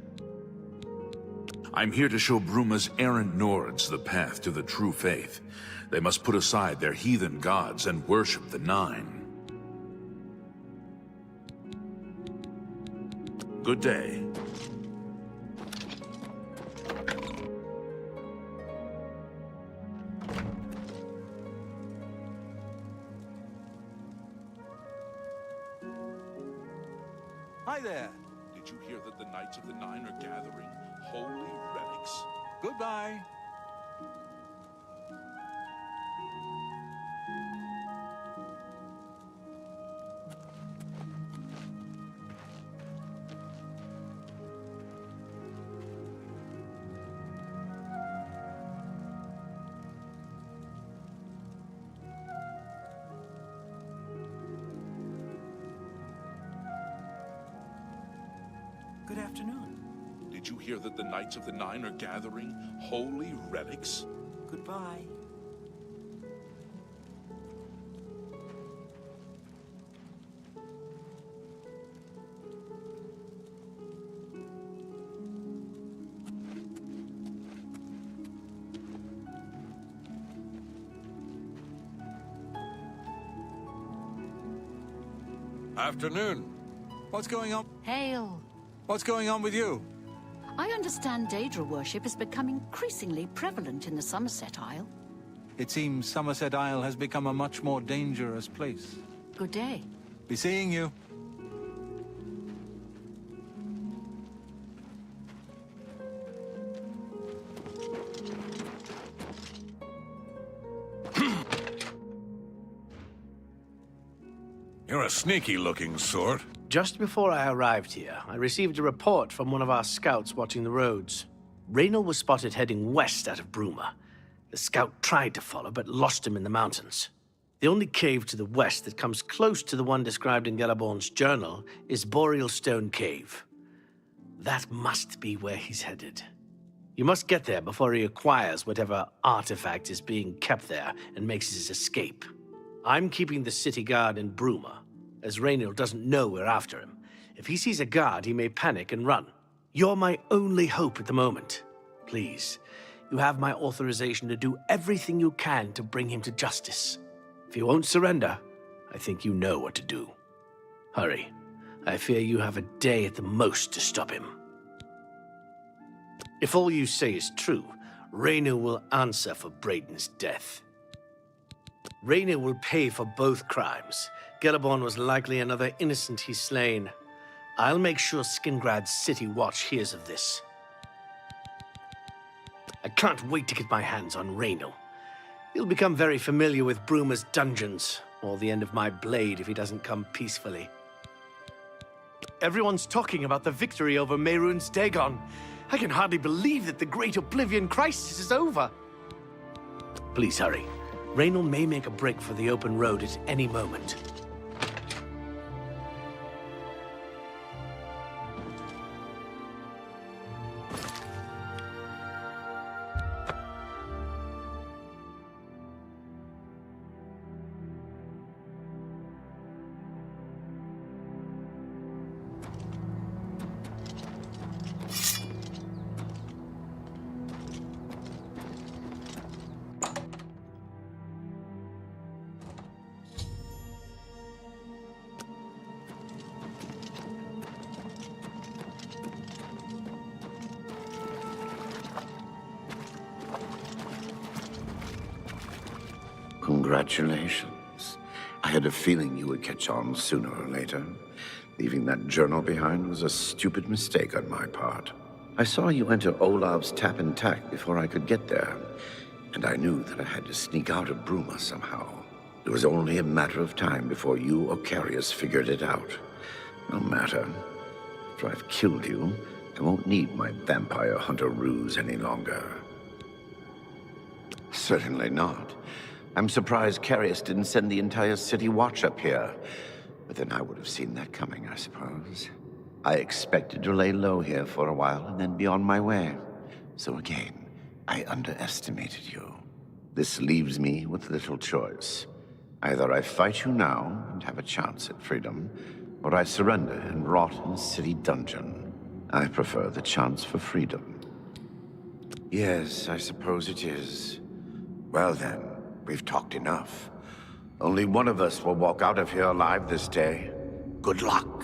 Speaker 1: I'm here to show Bruma's errant Nords the path to the true faith. They must put aside their heathen gods and worship the Nine. Good day.
Speaker 4: Hi there.
Speaker 1: Did you hear that the Knights of the Nine are gathering holy relics?
Speaker 4: Goodbye.
Speaker 9: Good afternoon.
Speaker 1: Did you hear that the Knights of the Nine are gathering holy relics?
Speaker 9: Goodbye.
Speaker 4: Afternoon. What's going on?
Speaker 13: Hail.
Speaker 4: What's going on with you?
Speaker 13: I understand Daedra worship is becoming increasingly prevalent in the Somerset Isle.
Speaker 4: It seems Somerset Isle has become a much more dangerous place.
Speaker 13: Good day.
Speaker 4: Be seeing you.
Speaker 6: You're a sneaky-looking sort.
Speaker 11: Just before I arrived here, I received a report from one of our scouts watching the roads. Raynor was spotted heading west out of Bruma. The scout tried to follow, but lost him in the mountains. The only cave to the west that comes close to the one described in Gellerborn's journal is Boreal Stone Cave. That must be where he's headed. You must get there before he acquires whatever artifact is being kept there and makes his escape. I'm keeping the city guard in Bruma, as Raynor doesn't know we're after him. If he sees a guard, he may panic and run. You're my only hope at the moment. Please, you have my authorization to do everything you can to bring him to justice. If he won't surrender, I think you know what to do. Hurry. I fear you have a day at the most to stop him. If all you say is true, Raynor will answer for Braden's death. Raynor will pay for both crimes. Gellerborn was likely another innocent he's slain. I'll make sure Skingrad's City Watch hears of this. I can't wait to get my hands on Raynor. He'll become very familiar with Bruma's dungeons, or the end of my blade if he doesn't come peacefully. Everyone's talking about the victory over Mehrunes Dagon. I can hardly believe that the Great Oblivion crisis is over. Please hurry. Raynor may make a break for the open road at any moment.
Speaker 15: Congratulations. I had a feeling you would catch on sooner or later. Leaving that journal behind was a stupid mistake on my part. I saw you enter Olav's tap and tack before I could get there, and I knew that I had to sneak out of Bruma somehow. It was only a matter of time before you or Carius figured it out. No matter. After I've killed you, I won't need my vampire hunter ruse any longer. Certainly not. I'm surprised Carius didn't send the entire city watch up here. But then I would have seen that coming, I suppose. I expected to lay low here for a while and then be on my way. So again, I underestimated you. This leaves me with little choice. Either I fight you now and have a chance at freedom, or I surrender and rot in a city dungeon. I prefer the chance for freedom. Yes, I suppose it is. Well then, we've talked enough. Only one of us will walk out of here alive this day. Good luck.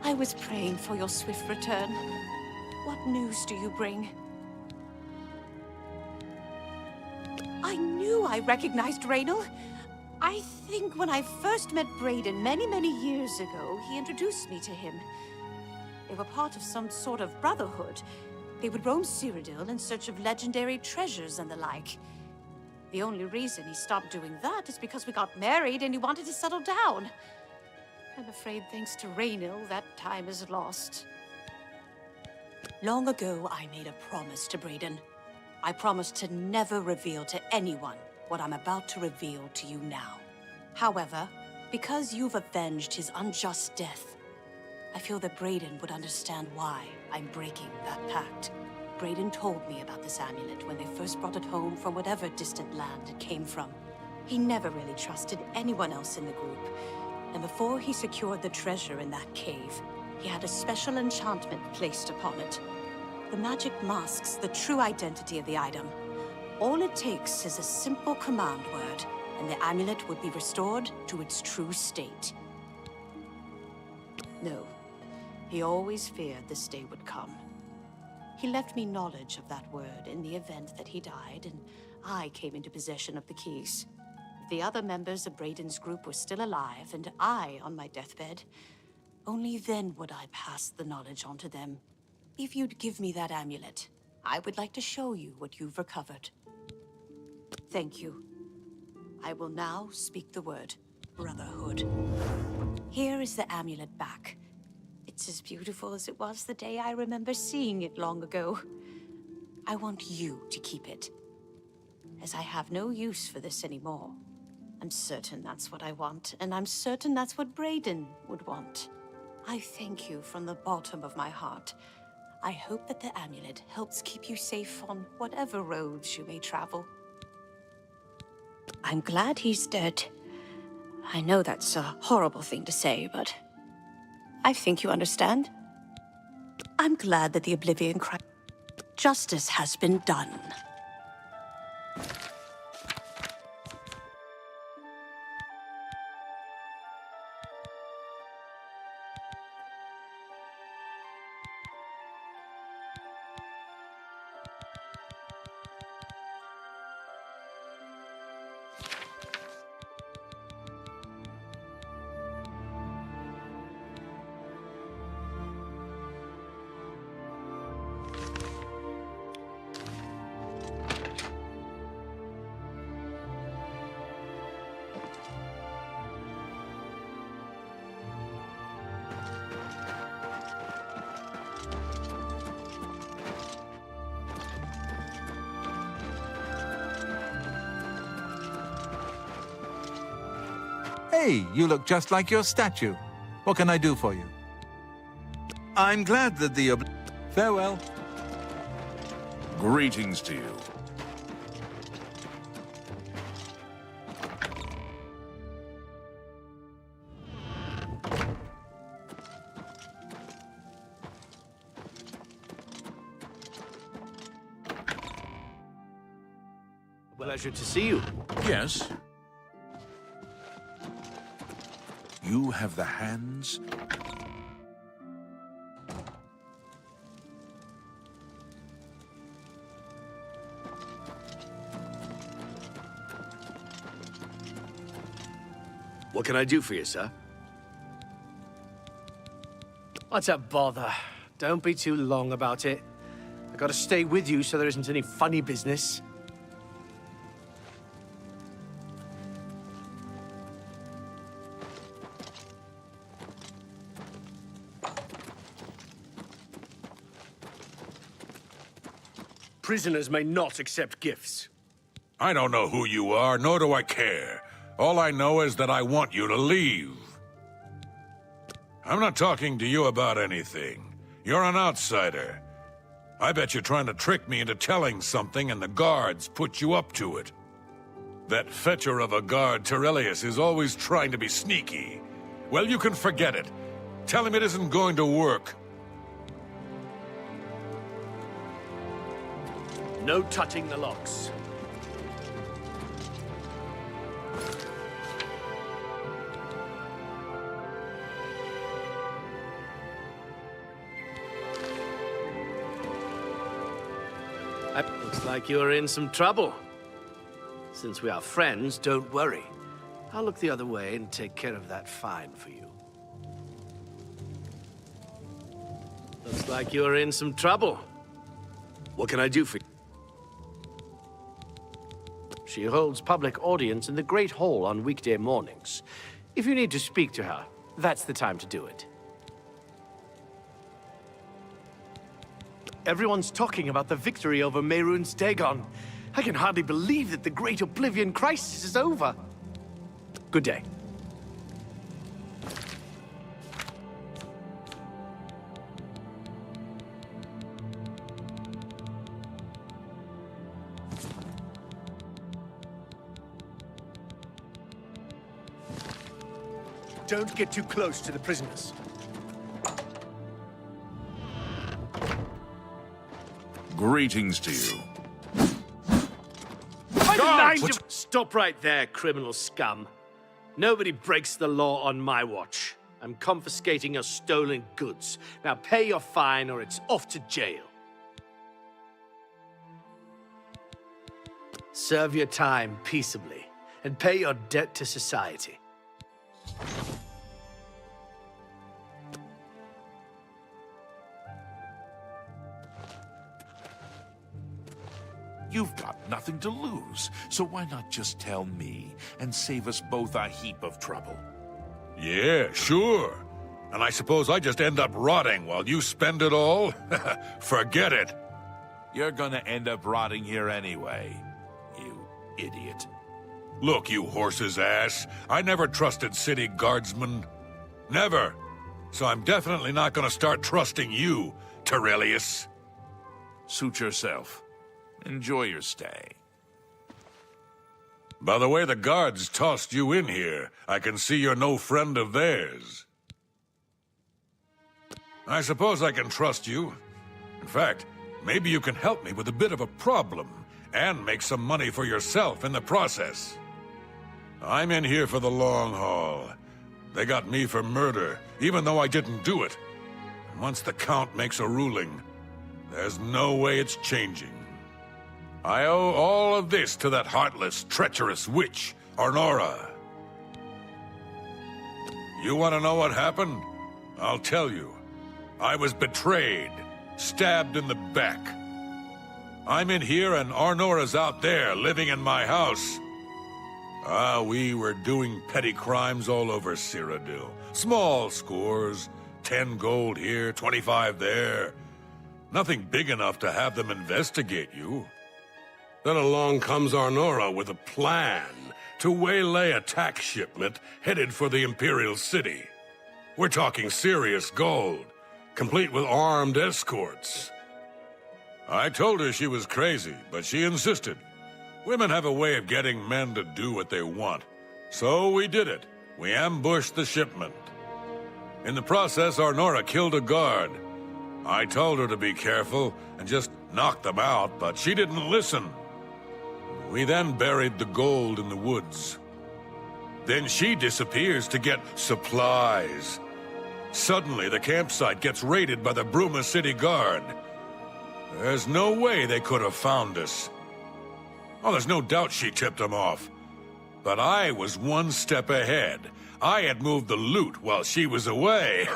Speaker 12: I was praying for your swift return. What news do you bring? I knew I recognized Raynal. I think when I first met Brayden many years ago, he introduced me to him. They were part of some sort of brotherhood. They would roam Cyrodiil in search of legendary treasures and the like. The only reason he stopped doing that is because we got married and he wanted to settle down. I'm afraid thanks to Raynal, that time is lost. Long ago, I made a promise to Brayden. I promised to never reveal to anyone what I'm about to reveal to you now. However, because you've avenged his unjust death, I feel that Brayden would understand why I'm breaking that pact. Brayden told me about this amulet when they first brought it home from whatever distant land it came from. He never really trusted anyone else in the group. And before he secured the treasure in that cave, he had a special enchantment placed upon it. The magic masks the true identity of the item. All it takes is a simple command word, and the amulet would be restored to its true state. No, he always feared this day would come. He left me knowledge of that word in the event that he died, and I came into possession of the keys. The other members of Brayden's group were still alive, and I on my deathbed, only then would I pass the knowledge on to them. If you'd give me that amulet, I would like to show you what you've recovered. Thank you. I will now speak the word, Brotherhood. Here is the amulet back. It's as beautiful as it was the day I remember seeing it long ago. I want you to keep it, as I have no use for this anymore. I'm certain that's what I want, and I'm certain that's what Brayden would want. I thank you from the bottom of my heart. I hope that the amulet helps keep you safe on whatever roads you may travel. I'm glad he's dead. I know that's a horrible thing to say, but I think you understand. I'm glad that the Oblivion crime... Justice has been done.
Speaker 4: Hey, you look just like your statue. What can I do for you? I'm glad that the... Farewell.
Speaker 1: Greetings to you.
Speaker 11: Pleasure to see you.
Speaker 1: Yes. You have the hands?
Speaker 11: What can I do for you, sir? What's a bother? Don't be too long about it. I gotta stay with you so there isn't any funny business. Prisoners may not accept gifts.
Speaker 1: I don't know who you are, nor do I care. All I know is that I want you to leave. I'm not talking to you about anything. You're an outsider. I bet you're trying to trick me into telling something and the guards put you up to it. That fetcher of a guard, Terelius, is always trying to be sneaky. Well, you can forget it. Tell him it isn't going to work.
Speaker 11: No touching the locks. Looks like you're in some trouble. Since we are friends, don't worry. I'll look the other way and take care of that fine for you. Looks like you're in some trouble. What can I do for you? She holds public audience in the Great Hall on weekday mornings. If you need to speak to her, that's the time to do it. Everyone's talking about the victory over Mehrunes Dagon. I can hardly believe that the Great Oblivion crisis is over. Good day. Don't get too close to the prisoners.
Speaker 1: Greetings to you.
Speaker 11: Stop right there, criminal scum. Nobody breaks the law on my watch. I'm confiscating your stolen goods. Now pay your fine or it's off to jail. Serve your time peaceably and pay your debt to society.
Speaker 1: You've got nothing to lose, so why not just tell me and save us both a heap of trouble? Yeah, sure. And I suppose I just end up rotting while you spend it all? Forget it. You're gonna end up rotting here anyway, you idiot. Look, you horse's ass, I never trusted city guardsmen. Never. So I'm definitely not gonna start trusting you, Terelius. Suit yourself. Enjoy your stay. By the way the guards tossed you in here, I can see you're no friend of theirs. I suppose I can trust you. In fact, maybe you can help me with a bit of a problem, and make some money for yourself in the process. I'm in here for the long haul. They got me for murder, even though I didn't do it. And once the Count makes a ruling, there's no way it's changing. I owe all of this to that heartless, treacherous witch, Arnora. You want to know what happened? I'll tell you. I was betrayed, stabbed in the back. I'm in here and Arnora's out there, living in my house. We were doing petty crimes all over Cyrodiil. Small scores, 10 gold here, 25 there. Nothing big enough to have them investigate you. Then along comes Arnora with a plan to waylay a tax shipment headed for the Imperial City. We're talking serious gold, complete with armed escorts. I told her she was crazy, but she insisted. Women have a way of getting men to do what they want. So we did it. We ambushed the shipment. In the process, Arnora killed a guard. I told her to be careful and just knock them out, but she didn't listen. We then buried the gold in the woods. Then she disappears to get supplies. Suddenly, the campsite gets raided by the Bruma City Guard. There's no way they could have found us. Oh, there's no doubt she tipped them off. But I was one step ahead. I had moved the loot while she was away.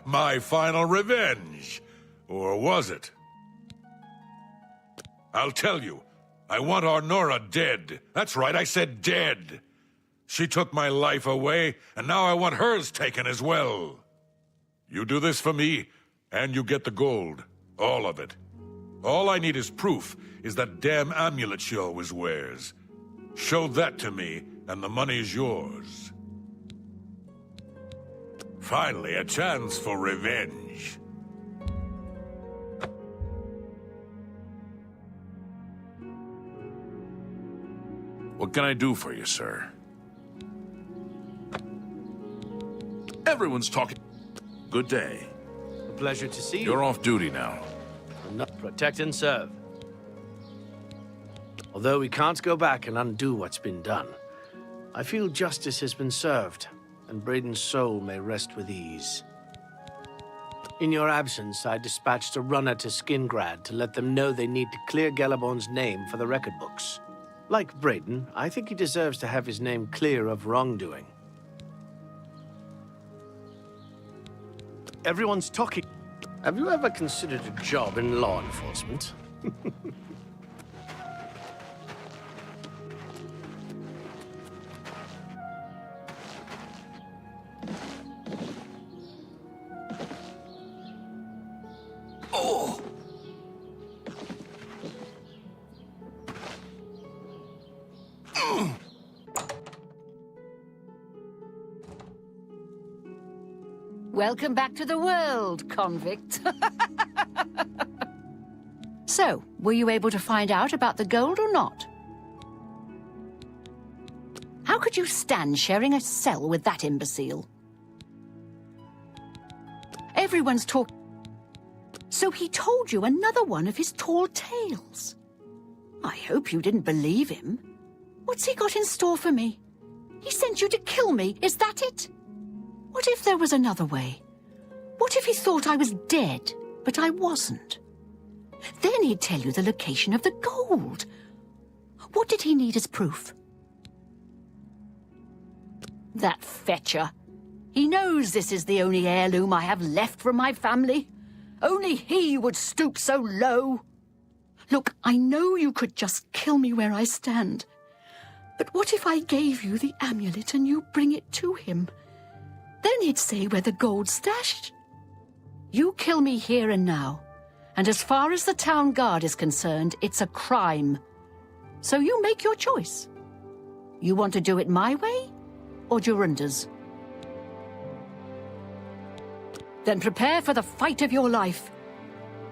Speaker 1: My final revenge. Or was it? I'll tell you. I want Arnora dead. That's right, I said dead. She took my life away, and now I want hers taken as well. You do this for me, and you get the gold. All of it. All I need is proof is that damn amulet she always wears. Show that to me, and the money's yours. Finally, a chance for revenge. What can I do for you, sir? Everyone's talking. Good day.
Speaker 11: A pleasure to see you.
Speaker 1: You're off duty now.
Speaker 11: Protect and serve. Although we can't go back and undo what's been done, I feel justice has been served, and Brayden's soul may rest with ease. In your absence, I dispatched a runner to Skingrad to let them know they need to clear Gelabon's name for the record books. Like Brayden, I think he deserves to have his name clear of wrongdoing. Everyone's talking. Have you ever considered a job in law enforcement?
Speaker 1: Oh!
Speaker 13: Welcome back to the world, convict. So, were you able to find out about the gold or not? How could you stand sharing a cell with that imbecile? Everyone's talking. So he told you another one of his tall tales. I hope you didn't believe him. What's he got in store for me? He sent you to kill me, is that it? What if there was another way? What if he thought I was dead, but I wasn't? Then he'd tell you the location of the gold. What did he need as proof? That fetcher. He knows this is the only heirloom I have left from my family. Only he would stoop so low. Look, I know you could just kill me where I stand. But what if I gave you the amulet and you bring it to him? Then he'd say where the gold's stashed. You kill me here and now, and as far as the town guard is concerned, it's a crime. So you make your choice. You want to do it my way, or Jorunda's? Then prepare for the fight of your life.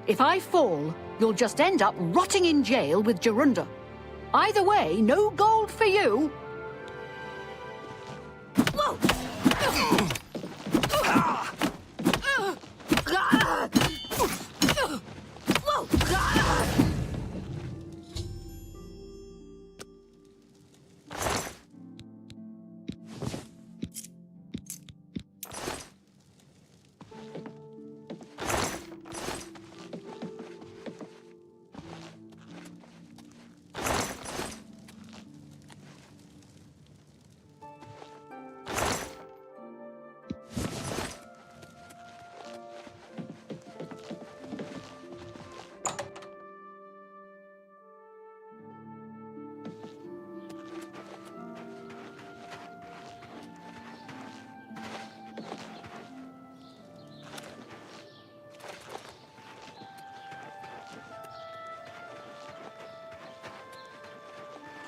Speaker 13: If I fall, you'll just end up rotting in jail with Jorunda. Either way, no gold for you.
Speaker 12: Whoa!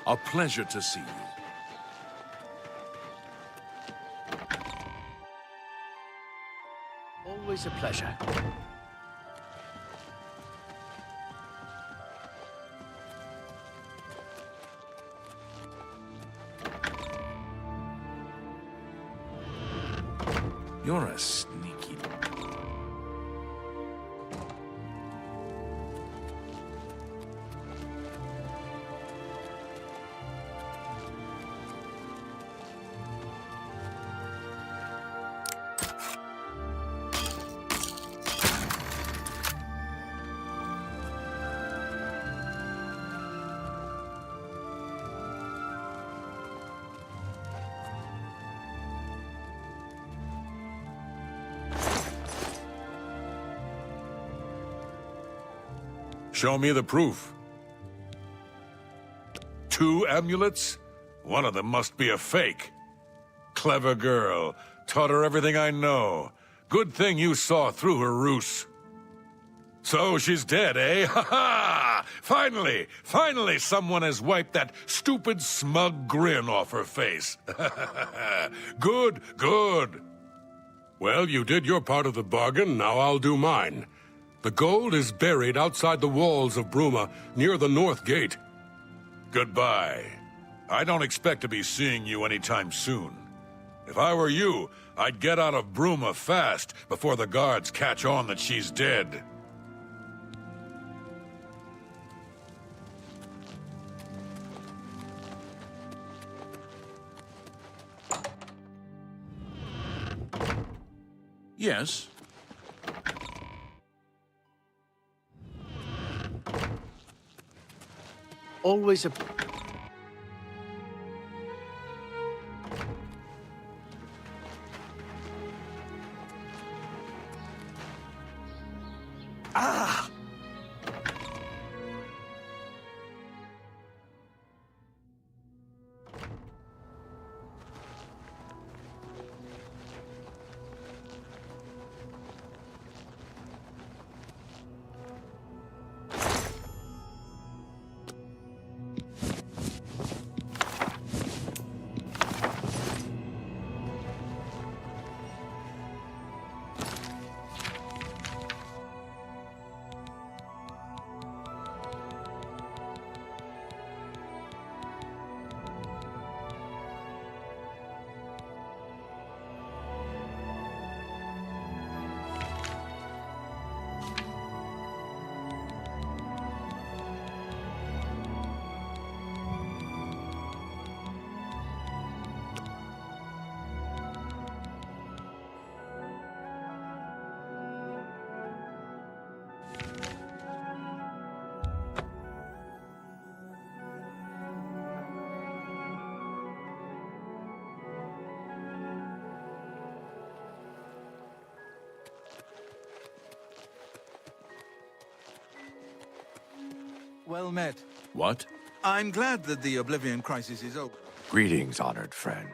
Speaker 1: A pleasure to see you.
Speaker 11: Always a pleasure.
Speaker 1: You're a sneaky...
Speaker 6: Show me the proof. 2 amulets? One of them must be a fake. Clever girl. Taught her everything I know. Good thing you saw through her ruse. So she's dead, eh? Ha ha! Finally someone has wiped that stupid, smug grin off her face. Good. Well, you did your part of the bargain, now I'll do mine. The gold is buried outside the walls of Bruma, near the North Gate. Goodbye. I don't expect to be seeing you anytime soon. If I were you, I'd get out of Bruma fast before the guards catch on that she's dead.
Speaker 1: Yes?
Speaker 11: Always a...
Speaker 7: Ah!
Speaker 4: Well met.
Speaker 1: What?
Speaker 4: I'm glad that the Oblivion crisis is over.
Speaker 16: Greetings, honored friend.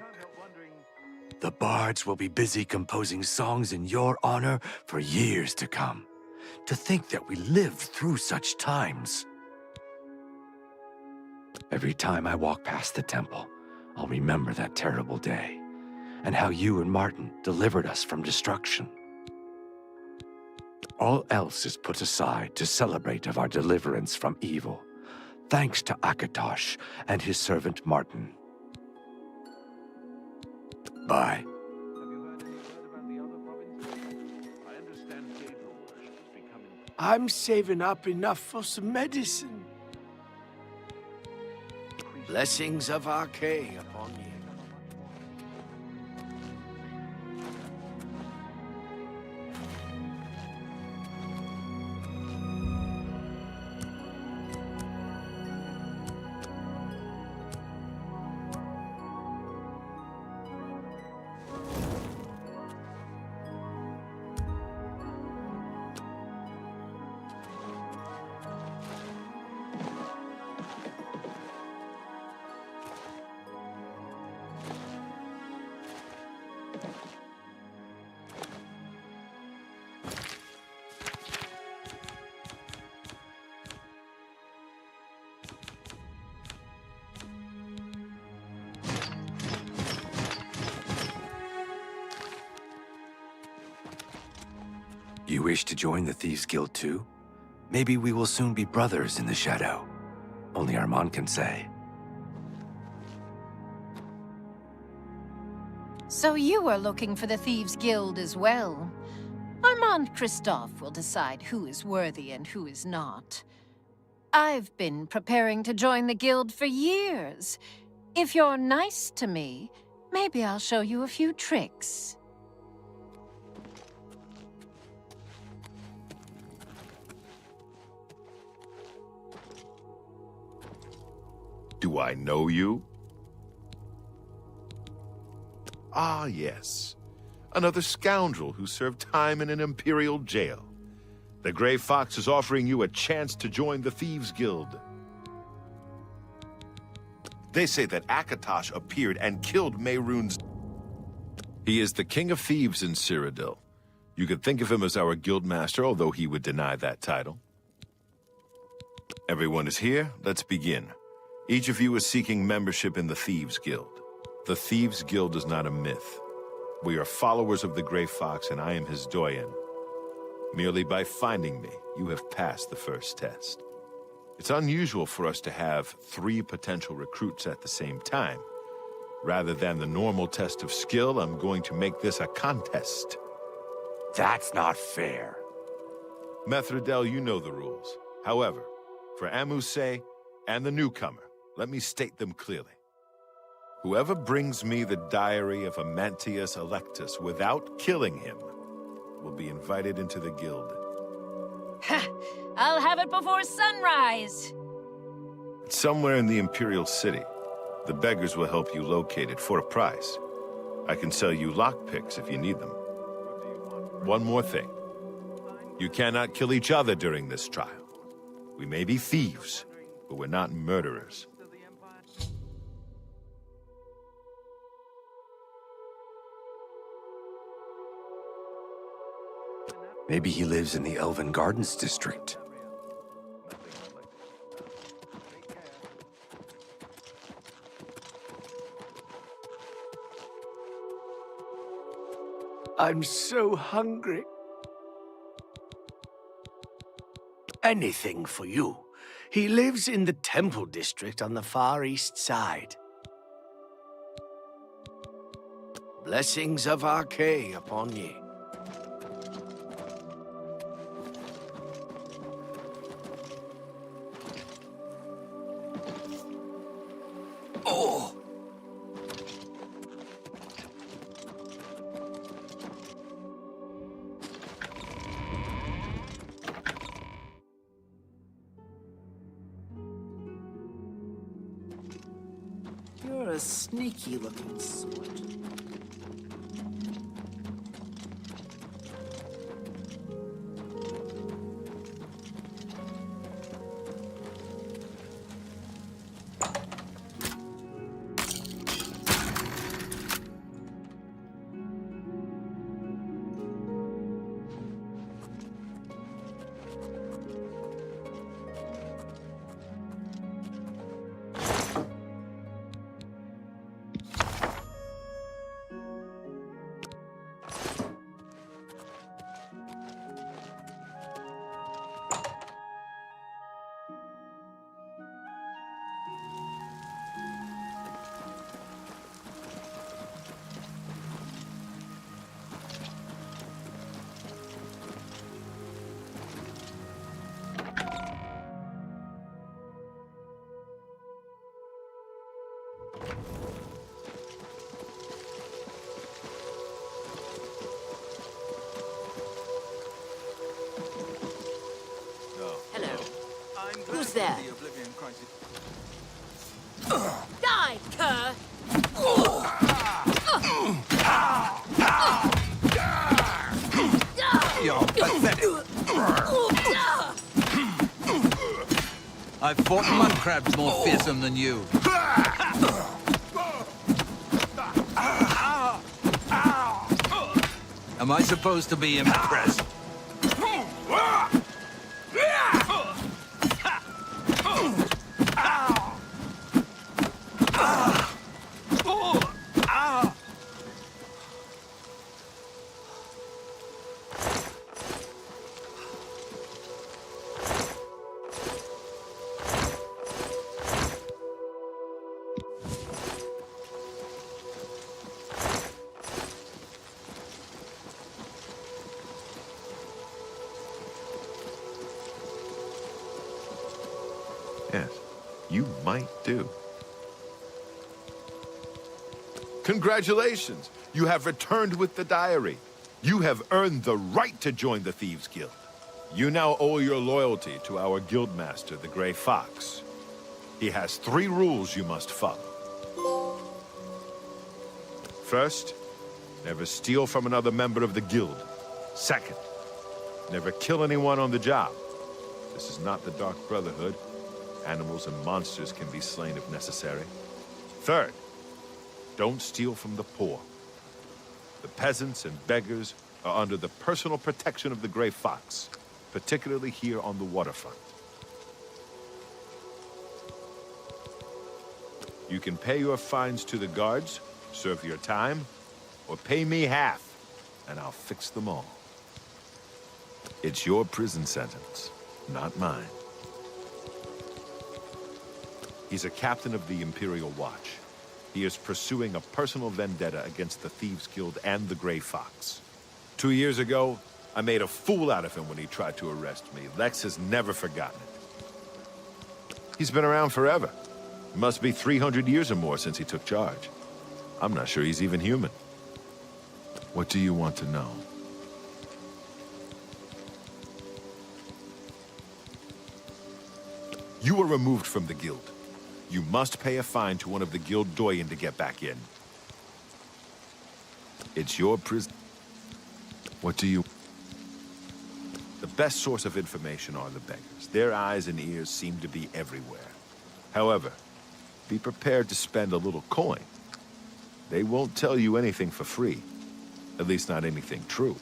Speaker 16: The bards will be busy composing songs in your honor for years to come. To think that we lived through such times. Every time I walk past the temple, I'll remember that terrible day, and how you and Martin delivered us from destruction. All else is put aside to celebrate of our deliverance from evil. Thanks to Akatosh and his servant Martin. Bye.
Speaker 6: I'm saving up enough for some medicine. Blessings of Archay upon you.
Speaker 16: You wish to join the Thieves Guild too? Maybe we will soon be brothers in the shadow. Only Armand can say.
Speaker 17: So you are looking for the Thieves Guild as well. Armand Christophe will decide who is worthy and who is not. I've been preparing to join the guild for years. If you're nice to me, maybe I'll show you a few tricks.
Speaker 18: Do I know you? Ah, yes. Another scoundrel who served time in an Imperial jail. The Grey Fox is offering you a chance to join the Thieves Guild. They say that Akatosh appeared and killed Mehrunes. He is the King of Thieves in Cyrodiil. You could think of him as our guildmaster, although he would deny that title. Everyone is here. Let's begin. Each of you is seeking membership in the Thieves Guild. The Thieves Guild is not a myth. We are followers of the Grey Fox, and I am his doyen. Merely by finding me, you have passed the first test. It's unusual for us to have 3 potential recruits at the same time. Rather than the normal test of skill, I'm going to make this a contest.
Speaker 16: That's not fair.
Speaker 18: Methredel, you know the rules. However, for Amuse and the newcomer, let me state them clearly. Whoever brings me the diary of Amantius Electus without killing him will be invited into the guild.
Speaker 17: Ha! I'll have it before sunrise!
Speaker 18: It's somewhere in the Imperial City. The beggars will help you locate it for a price. I can sell you lockpicks if you need them. One more thing. You cannot kill each other during this trial. We may be thieves, but we're not murderers.
Speaker 16: Maybe he lives in the Elven Gardens district.
Speaker 6: I'm so hungry. Anything for you. He lives in the Temple District on the far east side. Blessings of Archay upon ye. Oh!
Speaker 9: You're a sneaky-looking sort.
Speaker 13: goes there. Die, cur!
Speaker 4: You're pathetic. I've fought mud crabs more fearsome than you. Am I supposed to be impressed?
Speaker 18: Yes, you might do. Congratulations! You have returned with the diary. You have earned the right to join the Thieves Guild. You now owe your loyalty to our guildmaster, the Gray Fox. He has 3 rules you must follow. First, never steal from another member of the guild. Second, never kill anyone on the job. This is not the Dark Brotherhood. Animals and monsters can be slain if necessary. Third, don't steal from the poor. The peasants and beggars are under the personal protection of the Gray Fox, particularly here on the waterfront. You can pay your fines to the guards, serve your time, or pay me half, and I'll fix them all. It's your prison sentence, not mine. He's a captain of the Imperial Watch. He is pursuing a personal vendetta against the Thieves Guild and the Gray Fox. 2 years ago, I made a fool out of him when he tried to arrest me. Lex has never forgotten it. He's been around forever. It must be 300 years or more since he took charge. I'm not sure he's even human. What do you want to know? You were removed from the guild. You must pay a fine to one of the guild doyen to get back in. It's your prison. What do you... The best source of information are the beggars. Their eyes and ears seem to be everywhere. However, be prepared to spend a little coin. They won't tell you anything for free. At least not anything true.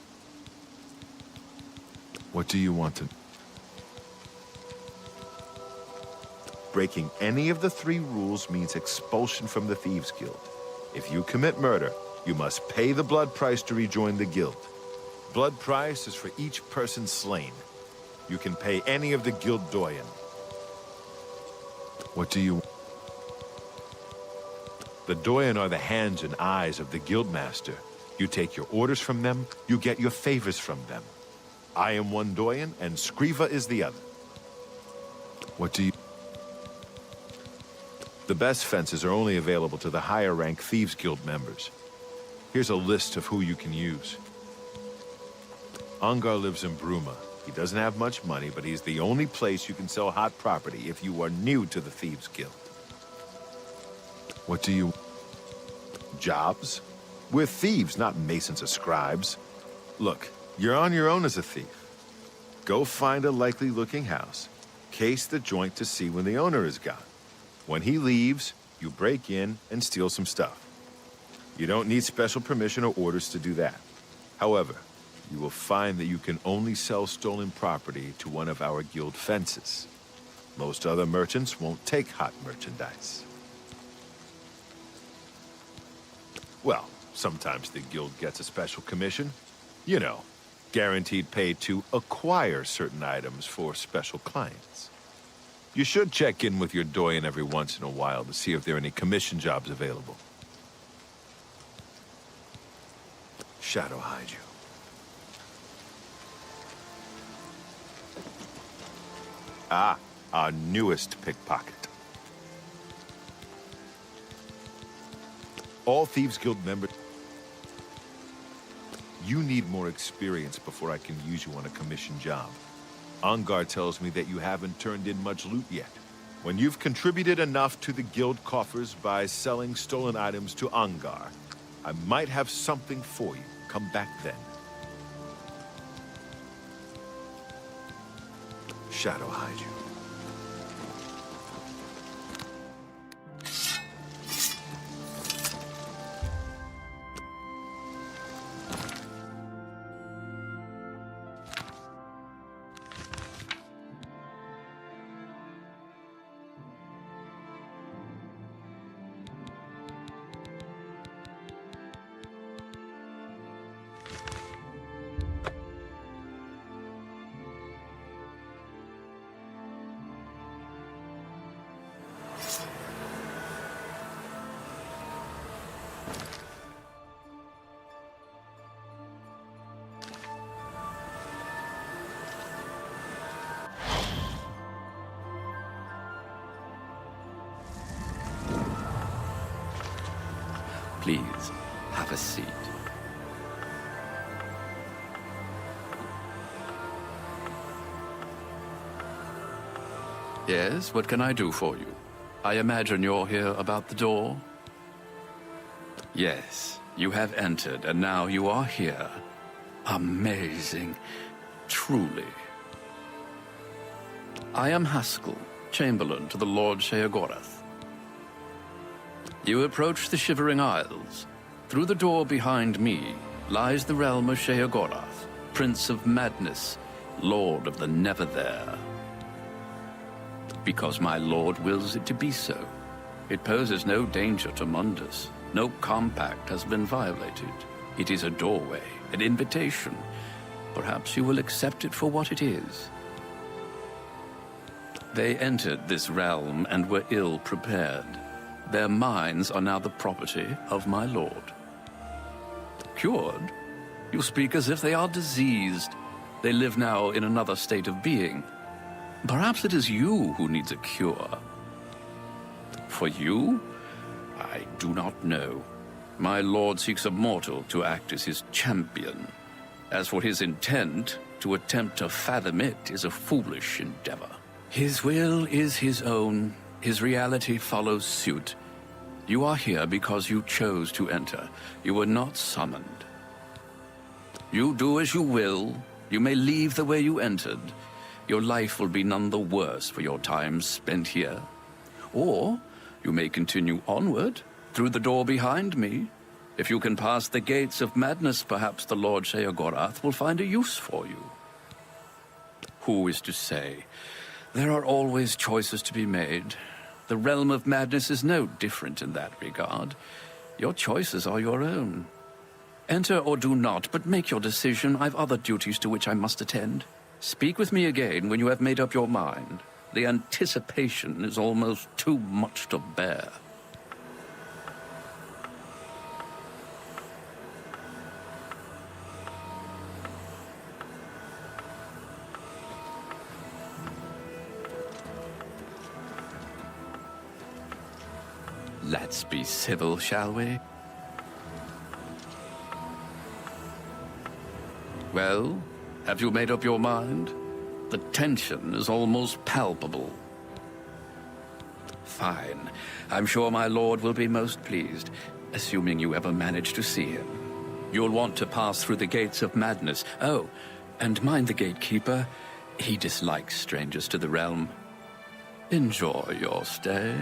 Speaker 18: What do you want to... Breaking any of the 3 rules means expulsion from the Thieves Guild. If you commit murder, you must pay the blood price to rejoin the guild. Blood price is for each person slain. You can pay any of the guild doyen. What do you... The doyen are the hands and eyes of the guildmaster. You take your orders from them, you get your favors from them. I am one doyen, and Scriva is the other. What do you... The best fences are only available to the higher-rank Thieves Guild members. Here's a list of who you can use. Ongar lives in Bruma. He doesn't have much money, but he's the only place you can sell hot property if you are new to the Thieves Guild. What do you... Jobs? We're thieves, not masons or scribes. Look, you're on your own as a thief. Go find a likely-looking house. Case the joint to see when the owner is gone. When he leaves, you break in and steal some stuff. You don't need special permission or orders to do that. However, you will find that you can only sell stolen property to one of our guild fences. Most other merchants won't take hot merchandise. Well, sometimes the guild gets a special commission. You know, guaranteed pay to acquire certain items for special clients. You should check in with your doyen every once in a while to see if there are any commission jobs available. Shadow hide you. Ah, our newest pickpocket. All Thieves Guild members... You need more experience before I can use you on a commission job. Angar tells me that you haven't turned in much loot yet. When you've contributed enough to the guild coffers by selling stolen items to Angar, I might have something for you. Come back then. Shadow hide you.
Speaker 19: Please, have a seat. Yes, what can I do for you? I imagine you're here about the door? Yes, you have entered, and now you are here. Amazing. Truly. I am Haskell, Chamberlain to the Lord Sheogorath. You approach the Shivering Isles. Through the door behind me lies the realm of Sheogorath, Prince of Madness, Lord of the Never There. Because my lord wills it to be so. It poses no danger to Mundus. No compact has been violated. It is a doorway, an invitation. Perhaps you will accept it for what it is. They entered this realm and were ill prepared. Their minds are now the property of my lord. Cured? You speak as if they are diseased. They live now in another state of being. Perhaps it is you who needs a cure. For you? I do not know. My lord seeks a mortal to act as his champion. As for his intent, to attempt to fathom it is a foolish endeavor. His will is his own. His reality follows suit. You are here because you chose to enter. You were not summoned. You do as you will. You may leave the way you entered. Your life will be none the worse for your time spent here. Or you may continue onward, through the door behind me. If you can pass the gates of madness, perhaps the Lord Sheogorath will find a use for you. Who is to say? There are always choices to be made. The realm of madness is no different in that regard. Your choices are your own. Enter or do not, but make your decision. I've other duties to which I must attend. Speak with me again when you have made up your mind. The anticipation is almost too much to bear. Let's be civil, shall we? Well, have you made up your mind? The tension is almost palpable. Fine. I'm sure my lord will be most pleased, assuming you ever manage to see him. You'll want to pass through the gates of madness. Oh, and mind the gatekeeper. He dislikes strangers to the realm. Enjoy your stay.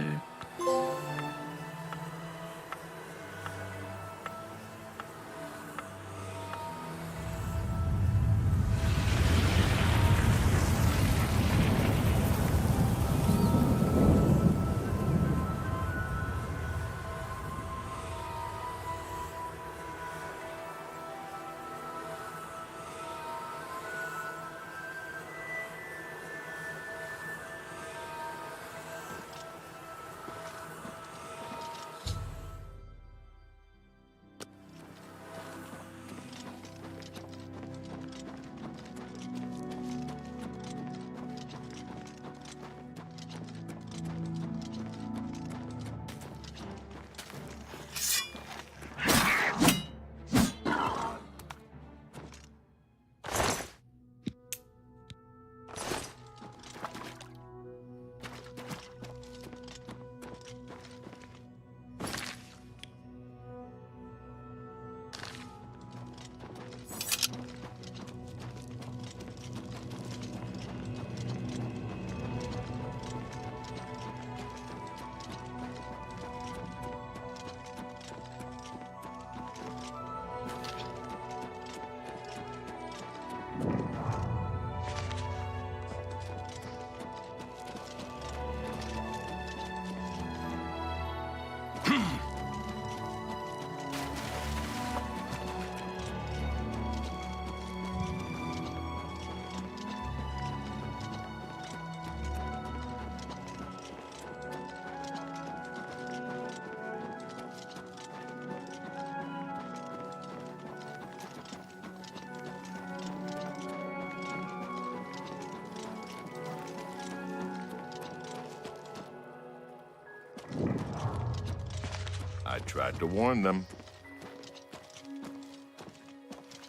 Speaker 18: I tried to warn them.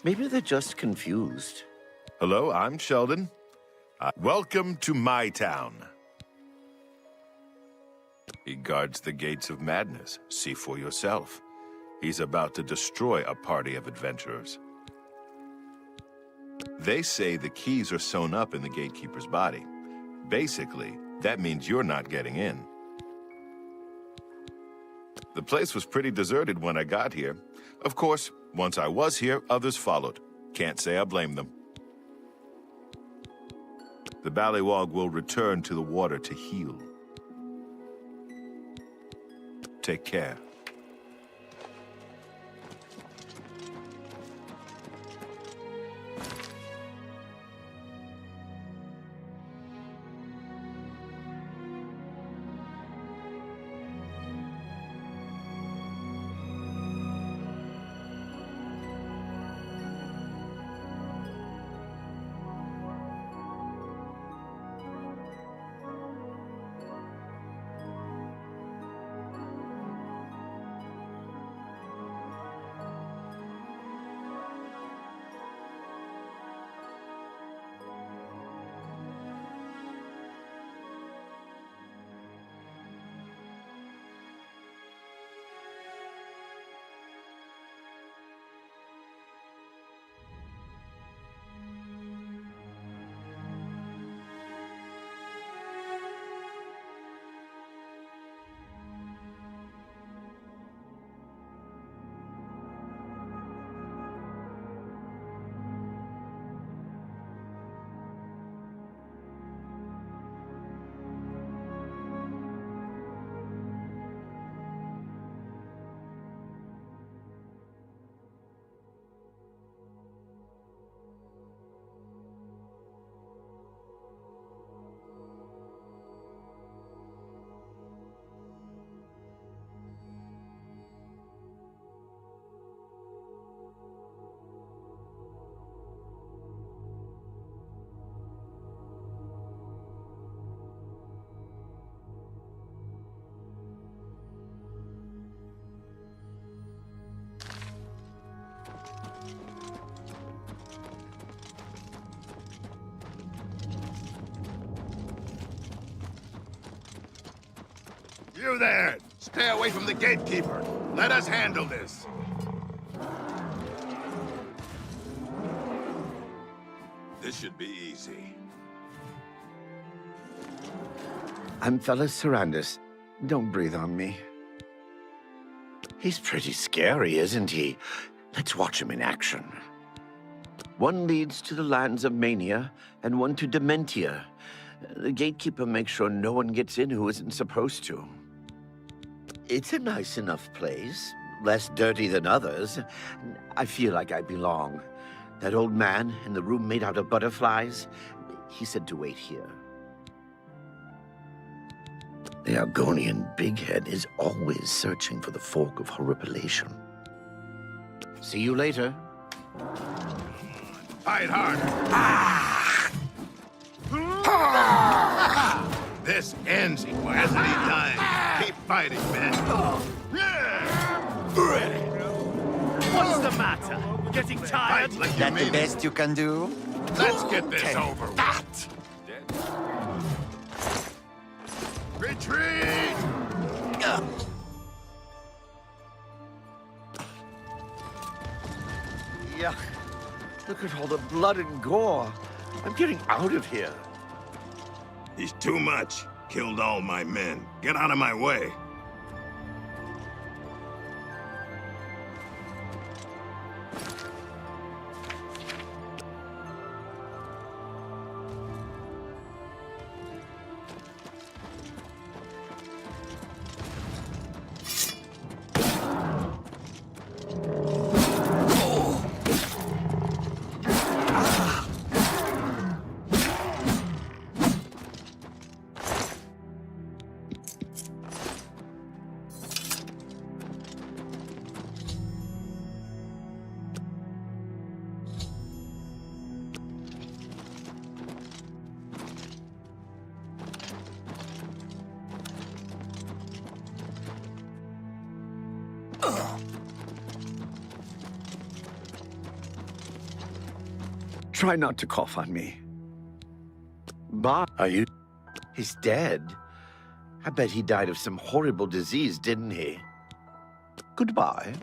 Speaker 15: Maybe they're just confused.
Speaker 18: Hello, I'm Sheldon. Welcome to my town. He guards the gates of madness. See for yourself. He's about to destroy a party of adventurers. They say the keys are sewn up in the gatekeeper's body. Basically, that means you're not getting in. The place was pretty deserted when I got here. Of course, once I was here, others followed. Can't say I blame them. The Ballywog will return to the water to heal. Take care.
Speaker 6: You there! Stay away from the gatekeeper. Let us handle this. This should be easy.
Speaker 15: I'm Fellas Sarandis. Don't breathe on me. He's pretty scary, isn't he? Let's watch him in action. One leads to the lands of Mania, and one to Dementia. The gatekeeper makes sure no one gets in who isn't supposed to. It's a nice enough place. Less dirty than others. I feel like I belong. That old man in the room made out of butterflies, he said to wait here. The Argonian bighead is always searching for the fork of horripilation. See you later.
Speaker 6: Fight harder. This ends it. Hasn't he died? Keep fighting, men.
Speaker 11: What's the matter? Getting tired?
Speaker 6: Fight like you
Speaker 10: That the
Speaker 6: mean it.
Speaker 10: best you can do?
Speaker 6: Let's get this over with.
Speaker 10: That!
Speaker 6: Retreat!
Speaker 15: Yuck. Look at all the blood and gore. I'm getting out of here.
Speaker 6: He's too much. Killed all my men. Get out of my way.
Speaker 15: Try not to cough on me. Bob,
Speaker 6: Are you?
Speaker 15: he's dead. I bet he died of some horrible disease, didn't he? Goodbye.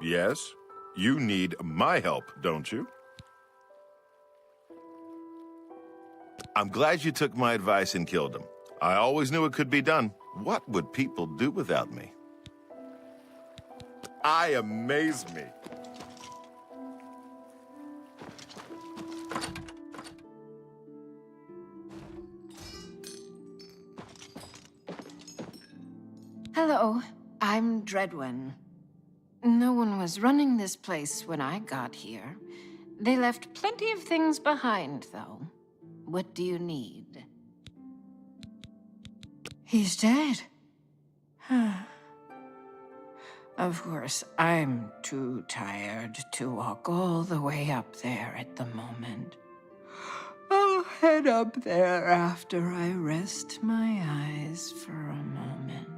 Speaker 18: Yes? You need my help, don't you? I'm glad you took my advice and killed him. I always knew it could be done. What would people do without me? I amaze me.
Speaker 17: Hello, I'm Dreadwin. No one was running this place when I got here. They left plenty of things behind, though. What do you need? He's dead. Of course, I'm too tired to walk all the way up there at the moment. I'll head up there after I rest my eyes for a moment.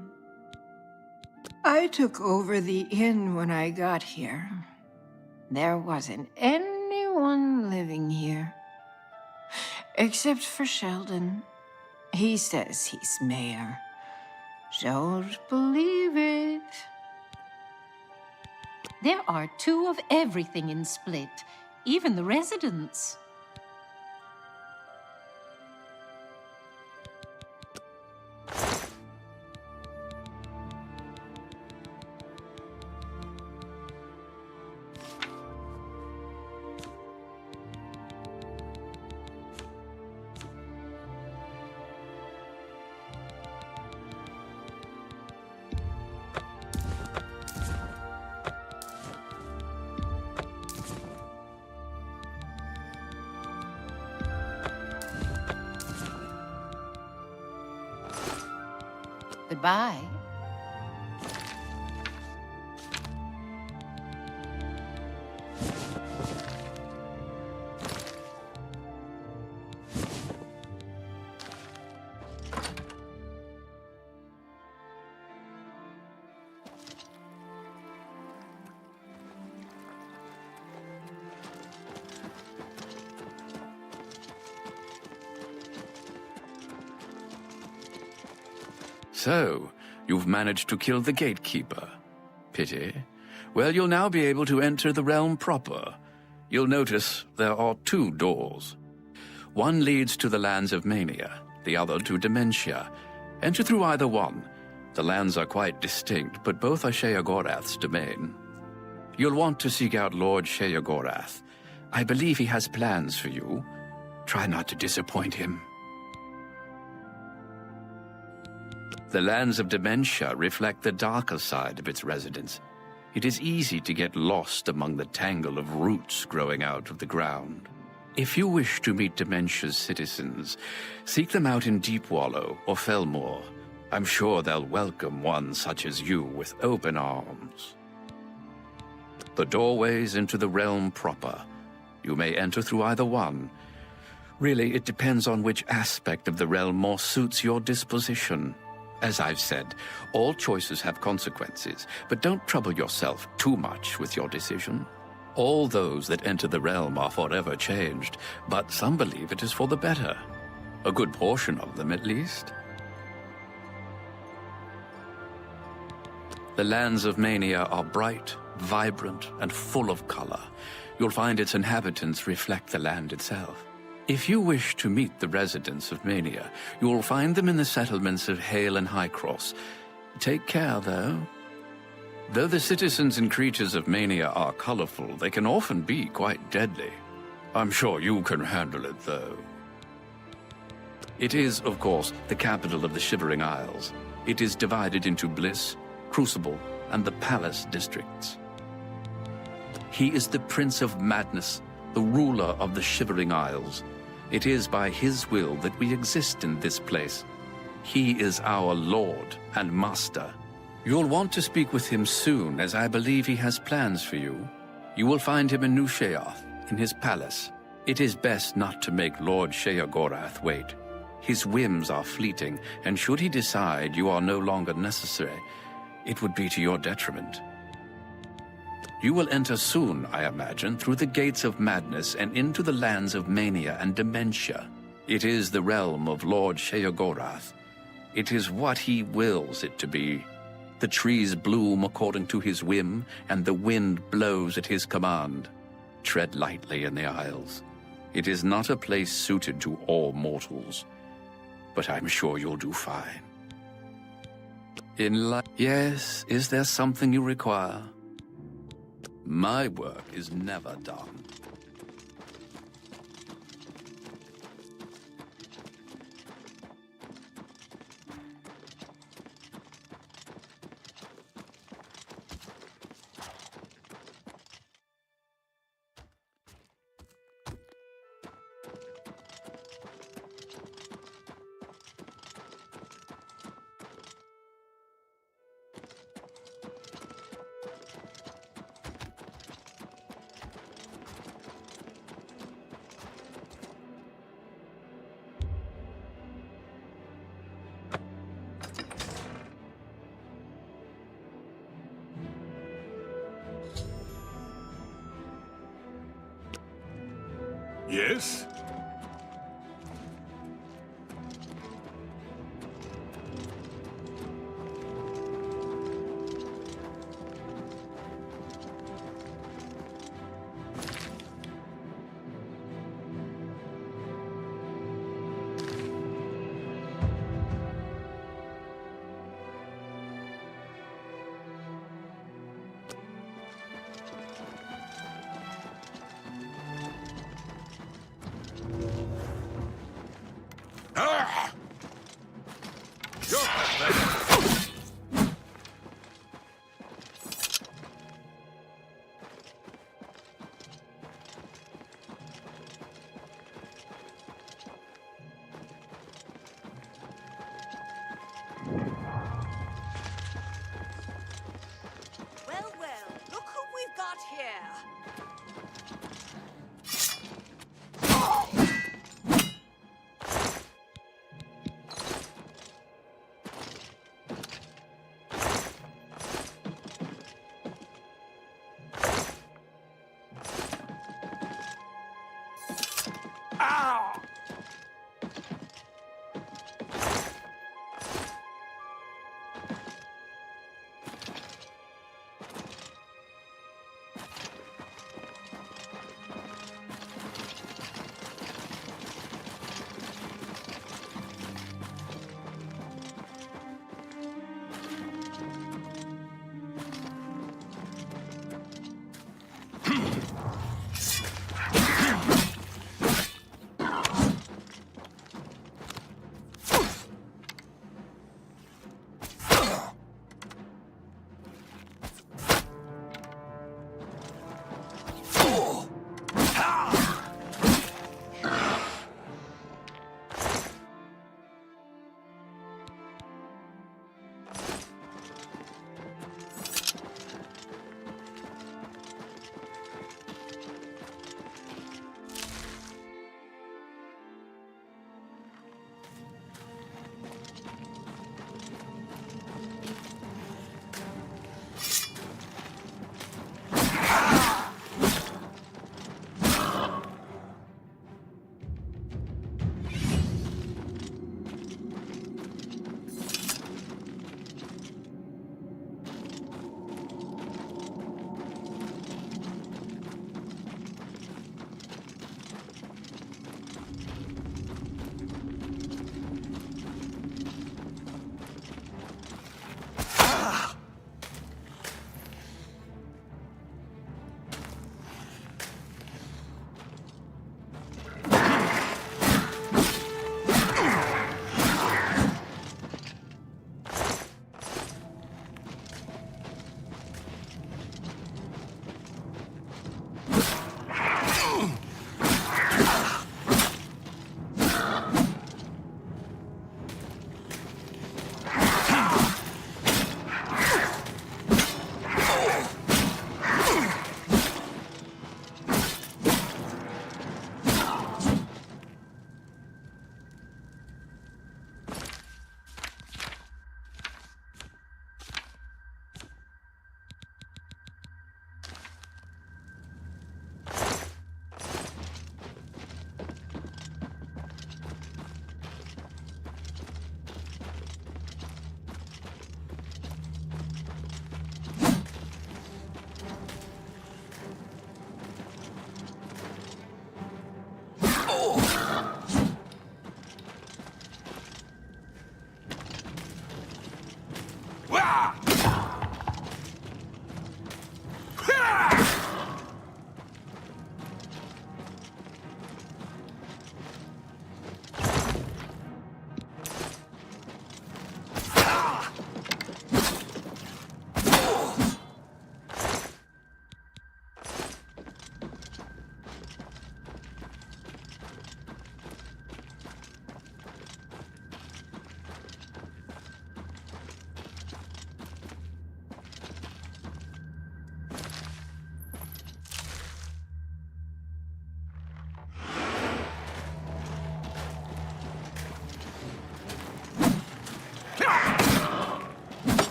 Speaker 17: I took over the inn when I got here. There wasn't anyone living here. Except for Sheldon. He says he's mayor. Don't believe it.
Speaker 12: There are 2 of everything in Split, even the residents.
Speaker 17: Goodbye.
Speaker 19: So, you've managed to kill the gatekeeper. Pity. Well, you'll now be able to enter the realm proper. You'll notice there are 2 doors. One leads to the lands of Mania, the other to Dementia. Enter through either one. The lands are quite distinct, but both are Sheogorath's domain. You'll want to seek out Lord Sheogorath. I believe he has plans for you. Try not to disappoint him. The lands of Dementia reflect the darker side of its residents. It is easy to get lost among the tangle of roots growing out of the ground. If you wish to meet Dementia's citizens, seek them out in Deepwallow or Fellmoor. I'm sure they'll welcome one such as you with open arms. The doorways into the realm proper. You may enter through either one. Really, it depends on which aspect of the realm more suits your disposition. As I've said, all choices have consequences, but don't trouble yourself too much with your decision. All those that enter the realm are forever changed, but some believe it is for the better. A good portion of them, at least. The lands of Mania are bright, vibrant, and full of color. You'll find its inhabitants reflect the land itself. If you wish to meet the residents of Mania, you will find them in the settlements of Hale and Highcross. Take care, though. Though the citizens and creatures of Mania are colorful, they can often be quite deadly. I'm sure you can handle it, though. It is, of course, the capital of the Shivering Isles. It is divided into Bliss, Crucible, and the Palace districts. He is the Prince of Madness, the ruler of the Shivering Isles. It is by his will that we exist in this place. He is our Lord and Master. You'll want to speak with him soon, as I believe he has plans for you. You will find him in New Sheoth, in his palace. It is best not to make Lord Sheogorath wait. His whims are fleeting, and should he decide you are no longer necessary, it would be to your detriment. You will enter soon, I imagine, through the gates of madness and into the lands of mania and dementia. It is the realm of Lord Sheogorath. It is what he wills it to be. The trees bloom according to his whim, and the wind blows at his command. Tread lightly in the Isles. It is not a place suited to all mortals, but I'm sure you'll do fine. Yes, is there something you require? My work is never done.
Speaker 1: Yes?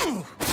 Speaker 8: Ugh!